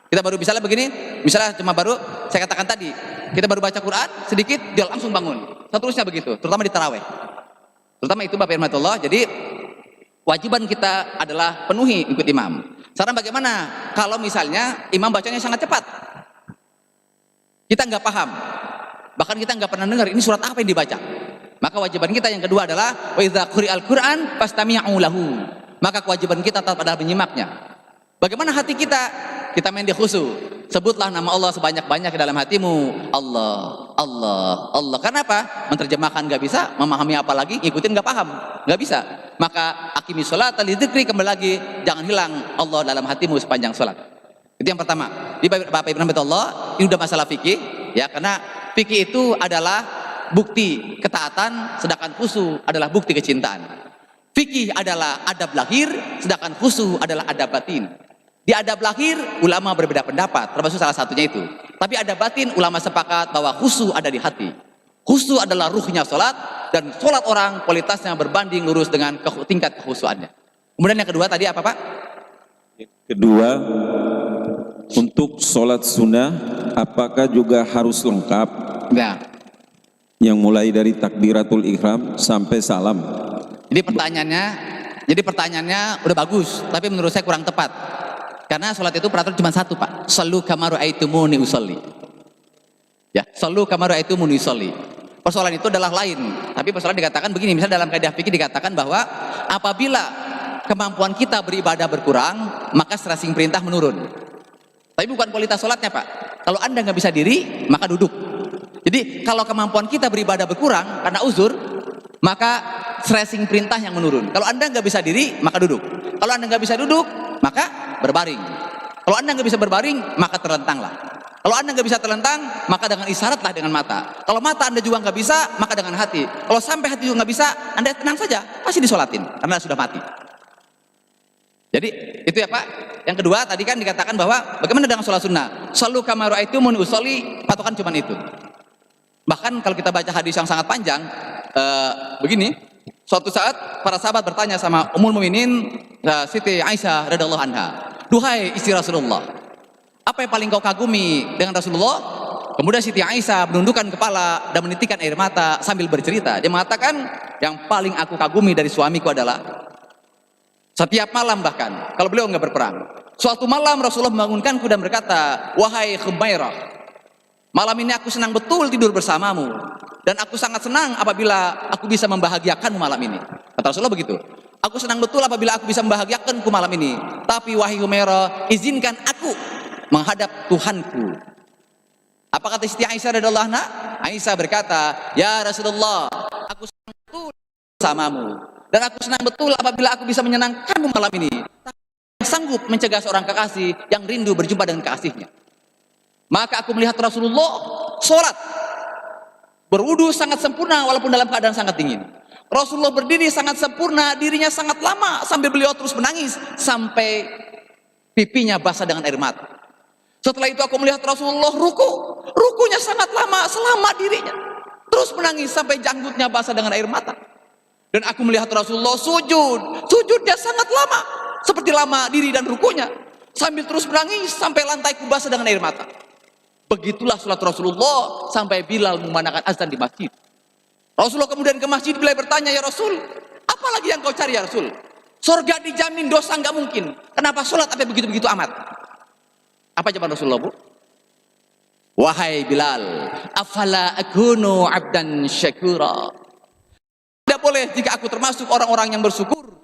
Kita baru misalnya begini, misalnya cuma baru saya katakan tadi, kita baru baca Quran sedikit dia langsung bangun. Seterusnya begitu, terutama di tarawih. Terutama itu Bapak Irmatullah. Jadi kewajiban kita adalah penuhi ikut imam. Sekarang bagaimana kalau misalnya imam bacanya sangat cepat? Kita nggak paham, bahkan kita nggak pernah dengar ini surat apa yang dibaca. Maka kewajiban kita yang kedua adalah wa idza quri'al Qur'an fastami'u lahu. Maka kewajiban kita tetap adalah menyimaknya. Bagaimana hati kita? Kita main di khusyuk. Sebutlah nama Allah sebanyak-banyak di dalam hatimu. Allah, Allah, Allah. Karena apa? Menerjemahkan nggak bisa, memahami apa lagi, ngikutin nggak paham, nggak bisa. Maka akimi sholat li dzikri, kembali lagi, jangan hilang Allah dalam hatimu sepanjang sholat. Itu yang pertama. Di Bapak Ibu Allah, ini udah masalah fikih, ya. Karena fikih itu adalah bukti ketaatan, sedangkan khusyuk adalah bukti kecintaan. Fikih adalah adab lahir, sedangkan khusyuk adalah adab batin. Di adab lahir, ulama berbeda pendapat, termasuk salah satunya itu. Tapi adab batin, ulama sepakat bahwa khusyuk ada di hati. Khusyuk adalah ruhnya sholat, dan sholat orang kualitasnya berbanding lurus dengan tingkat kekhusyuannya. Kemudian yang kedua tadi apa Pak? Kedua, untuk sholat sunnah, apakah juga harus lengkap? Nah, Yang mulai dari takbiratul ihram sampai salam. Jadi pertanyaannya udah bagus, tapi menurut saya kurang tepat. Karena sholat itu peraturan cuma 1 Pak. Shallu kama ra'aitumuni usolli. Ya, shallu kama ra'aitumuni usolli. Persoalan itu adalah lain. Tapi persoalan dikatakan begini, misalnya dalam kaidah fikih dikatakan bahwa apabila kemampuan kita beribadah berkurang, maka stressing perintah menurun. Tapi bukan kualitas sholatnya Pak. Kalau Anda nggak bisa diri, maka duduk. Jadi kalau kemampuan kita beribadah berkurang karena uzur, maka stressing perintah yang menurun. Kalau Anda nggak bisa diri, maka duduk. Kalau Anda nggak bisa duduk, maka berbaring. Kalau Anda nggak bisa berbaring, maka terlentanglah. Kalau Anda nggak bisa terlentang, maka dengan isyaratlah dengan mata. Kalau mata Anda juga nggak bisa, maka dengan hati. Kalau sampai hati juga nggak bisa, Anda tenang saja, pasti disolatin karena sudah mati. Jadi itu ya Pak. Yang kedua tadi kan dikatakan bahwa bagaimana dengan sholat sunnah? Shallu kama ra'aitumuni usolli, patokan cuma itu. Bahkan kalau kita baca hadis yang sangat panjang, begini, suatu saat para sahabat bertanya sama Ummul Mukminin Siti Aisyah radhiyallahu anha, "Duhai istri Rasulullah, apa yang paling kau kagumi dengan Rasulullah?" Kemudian Siti Aisyah menundukkan kepala dan menitikkan air mata sambil bercerita. Dia mengatakan, "Yang paling aku kagumi dari suamiku adalah setiap malam, bahkan kalau beliau nggak berperang, suatu malam Rasulullah membangunkanku dan berkata, 'Wahai Khumairah, malam ini aku senang betul tidur bersamamu, dan aku sangat senang apabila aku bisa membahagiakanmu malam ini.'" Kata Rasulullah begitu. "Aku senang betul apabila aku bisa membahagiakanku malam ini. Tapi wahai Humairah, izinkan aku menghadap Tuhanku. Apa kata Siti Aisyah radhiyallahu anha? Aisyah berkata, "Ya Rasulullah, aku senang betul bersamamu dan aku senang betul apabila aku bisa menyenangkanmu malam ini. Tapi sanggup mencegah seorang kekasih yang rindu berjumpa dengan kekasihnya." Maka aku melihat Rasulullah sholat berwudu sangat sempurna walaupun dalam keadaan sangat dingin. Rasulullah berdiri sangat sempurna, dirinya sangat lama sambil beliau terus menangis sampai pipinya basah dengan air mata. Setelah itu aku melihat Rasulullah rukunya sangat lama, selama dirinya terus menangis sampai janggutnya basah dengan air mata. Dan aku melihat Rasulullah sujudnya sangat lama, seperti lama diri dan rukunya, sambil terus menangis sampai lantaiku basah dengan air mata. Begitulah salat Rasulullah sampai Bilal memandangkan azan di masjid. Rasulullah kemudian ke masjid, Bilal bertanya, "Ya Rasul, apa lagi yang kau cari ya Rasul? Surga dijamin, dosa nggak mungkin. Kenapa sholat sampai begitu-begitu amat?" Apa jawaban Rasulullah, Bu? "Wahai Bilal, afala akunu abdan syakura." Tidak boleh jika aku termasuk orang-orang yang bersyukur,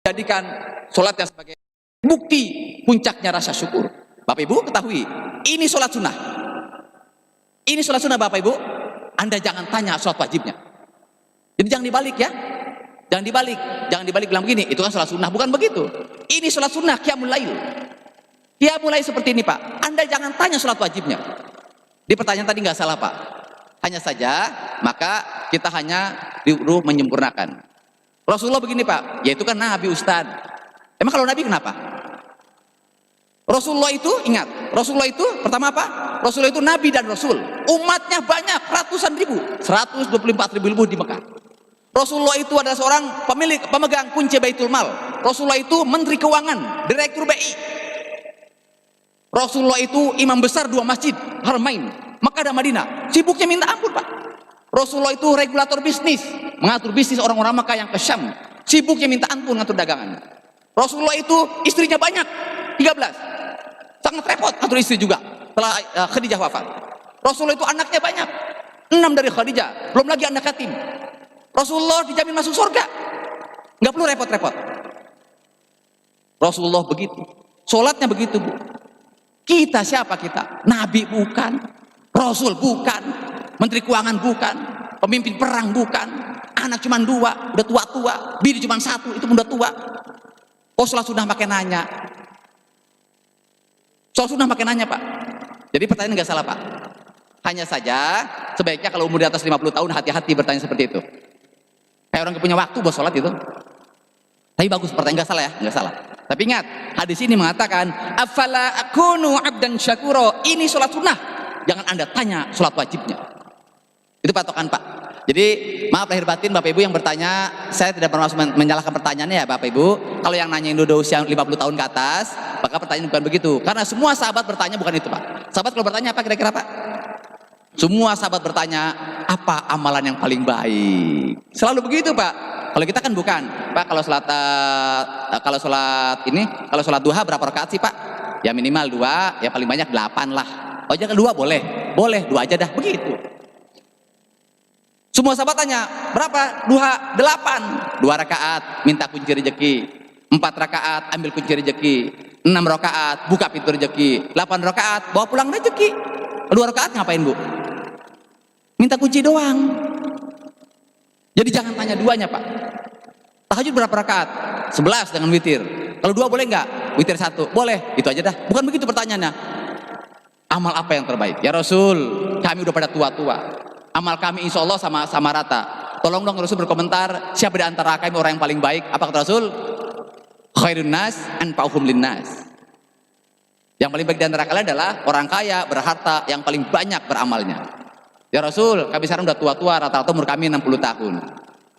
jadikan sholatnya sebagai bukti puncaknya rasa syukur. Bapak Ibu ketahui, ini sholat sunnah. Ini sholat sunnah Bapak Ibu. Anda jangan tanya sholat wajibnya. Jadi jangan dibalik ya. Jangan dibalik bilang begini, itu kan sholat sunnah. Bukan begitu. Ini sholat sunnah, qiyamul lail. Ya mulai seperti ini Pak, Anda jangan tanya sholat wajibnya. Di pertanyaan tadi nggak salah Pak. Hanya saja, maka kita hanya disuruh menyempurnakan. Rasulullah begini Pak, yaitu kan Nabi Ustadz. Emang kalau Nabi kenapa? Rasulullah itu, ingat, Rasulullah itu pertama apa? Rasulullah itu Nabi dan Rasul. Umatnya banyak, ratusan ribu, 124 ribu di Mekah. Rasulullah itu adalah seorang pemegang kunci Baitul Mal. Rasulullah itu Menteri Keuangan, Direktur BI. Rasulullah itu imam besar 2 masjid Haramain, Makkah dan Madinah. Sibuknya minta ampun Pak. Rasulullah itu regulator bisnis, mengatur bisnis orang-orang Makkah yang ke Syam. Sibuknya minta ampun ngatur dagangan. Rasulullah itu istrinya banyak, 13. Sangat repot ngatur istri juga setelah Khadijah wafat. Rasulullah itu anaknya banyak, 6 dari Khadijah, belum lagi anak yatim. Rasulullah dijamin masuk surga, nggak perlu repot-repot. Rasulullah begitu, sholatnya begitu Bu. Kita siapa kita? Nabi bukan, Rasul bukan, Menteri Keuangan bukan, pemimpin perang bukan, anak cuma 2, udah tua-tua, bini cuma 1, itu pun udah tua. Oh sholat sunnah pakai nanya. Sholat sunnah pakai nanya Pak. Jadi pertanyaan nggak salah Pak. Hanya saja sebaiknya kalau umur di atas 50 tahun hati-hati bertanya seperti itu. Kayak orang yang punya waktu buat sholat itu. Tapi bagus pertanyaan, nggak salah ya, nggak salah. Tapi ingat, hadis ini mengatakan, "Afala akunu abdan syakura." Ini sholat sunnah. Jangan Anda tanya sholat wajibnya. Itu patokan Pak. Jadi maaf lahir batin Bapak Ibu yang bertanya, saya tidak bermaksud menyalahkan pertanyaannya ya Bapak Ibu. Kalau yang nanya Indo usia 50 tahun ke atas, maka pertanyaan bukan begitu. Karena semua sahabat bertanya bukan itu Pak. Sahabat kalau bertanya apa kira-kira Pak? Semua sahabat bertanya, apa amalan yang paling baik? Selalu begitu Pak. Kalau kita kan bukan, Pak. Kalau sholat duha berapa rakaat sih Pak? Ya minimal 2, ya paling banyak 8 lah. Oh jangan 2 boleh, 2 aja dah, begitu. Semua sahabat tanya, berapa? Duha 8, 2 rakaat minta kunci rezeki, 4 rakaat ambil kunci rezeki, 6 rakaat buka pintu rezeki, 8 rakaat bawa pulang rezeki. 2 rakaat ngapain Bu? Minta kunci doang. Jadi jangan tanya duanya Pak. Tahajud berapa rakaat? 11 dengan witir. Kalau 2 boleh nggak? Witir 1 boleh. Itu aja dah. Bukan begitu pertanyaannya. Amal apa yang terbaik? Ya Rasul, kami udah pada tua-tua. Amal kami insya Allah sama rata. Tolong dong Rasul berkomentar. Siapa di antara kami orang yang paling baik? Apa kata Rasul? Khairun nas anfa'uhum linnas. Yang paling baik di antara kalian adalah orang kaya, berharta, yang paling banyak beramalnya. Ya Rasul, kami sekarang udah tua-tua, rata-rata umur kami 60 tahun.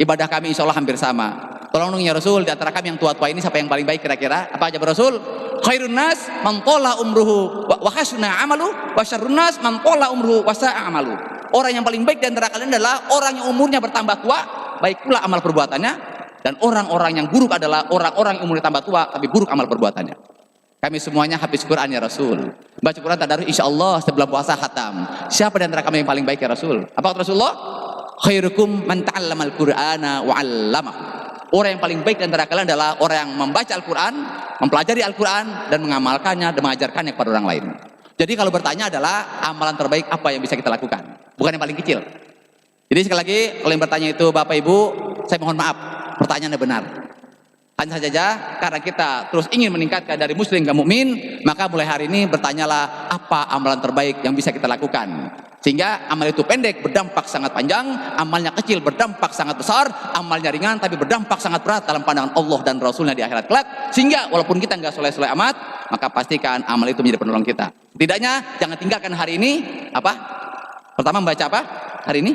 Ibadah kami insya Allah hampir sama. Tolong dong ya Rasul, di antara kami yang tua-tua ini siapa yang paling baik kira-kira? Apa aja Rasul? Khairun nas man tala umruhu wa hasuna amalu wa syarrun nas man tala umruhu wa sa'a amalu. Orang yang paling baik di antara kalian adalah orang yang umurnya bertambah tua, baik pula amal perbuatannya, dan orang-orang yang buruk adalah orang-orang yang umurnya tambah tua tapi buruk amal perbuatannya. Kami semuanya hafiz Quran ya Rasul. Baca Quran tadarus insyaallah sebelum puasa khatam. Siapa di antara kami yang paling baik ya Rasul? Apa kata Rasulullah? Khairukum man ta'allamal Qur'ana wa 'allamahu. Orang yang paling baik di antara kalian adalah orang yang membaca Al-Quran, mempelajari Al-Quran, dan mengamalkannya dan mengajarkannya kepada orang lain. Jadi kalau bertanya adalah amalan terbaik apa yang bisa kita lakukan, bukan yang paling kecil. Jadi sekali lagi, kalau yang bertanya itu Bapak Ibu, saya mohon maaf, pertanyaannya benar. Hanya saja karena kita terus ingin meningkatkan dari muslim ke mukmin, maka mulai hari ini bertanyalah apa amalan terbaik yang bisa kita lakukan. Sehingga amal itu pendek berdampak sangat panjang, amalnya kecil berdampak sangat besar, amalnya ringan tapi berdampak sangat berat dalam pandangan Allah dan Rasulnya di akhirat kelak. Sehingga walaupun kita nggak soleh-soleh amat, maka pastikan amal itu menjadi penolong kita. Tidaknya jangan tinggalkan hari ini apa? Pertama membaca apa? Hari ini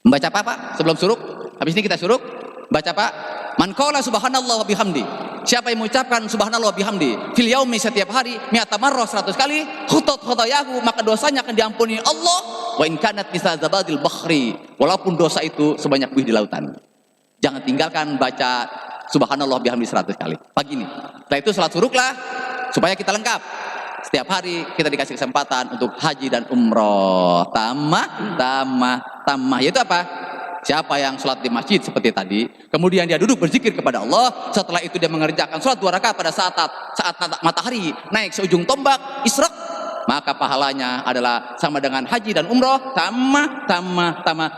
membaca apa Pak? Sebelum suruk? Habis ini kita suruk? Baca Pak? Man qala subhanallah wa bihamdi. Siapa yang mengucapkan subhanallah wa bihamdi fil yaumi setiap hari mi'ata marrah 100 kali, khutat khotayahu, maka dosanya akan diampuni Allah. Wa in kanat misal zabadil bakhri, walaupun dosa itu sebanyak buih di lautan. Jangan tinggalkan baca subhanallah wa bihamdi 100 kali pagi ini. Setelah itu salat suruklah supaya kita lengkap. Setiap hari kita dikasih kesempatan untuk haji dan umroh. Tamah. Yaitu apa? Siapa yang sholat di masjid seperti tadi, kemudian dia duduk berzikir kepada Allah, setelah itu dia mengerjakan sholat 2 rakaat pada saat matahari naik seujung tombak isyraq, maka pahalanya adalah sama dengan haji dan umroh. Tamah,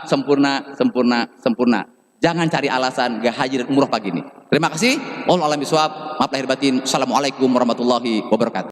sempurna. Jangan cari alasan gak haji dan umroh pagi ini. Terima kasih. Wallahu a'lam bishawab. Maaf lahir batin. Assalamualaikum warahmatullahi wabarakatuh.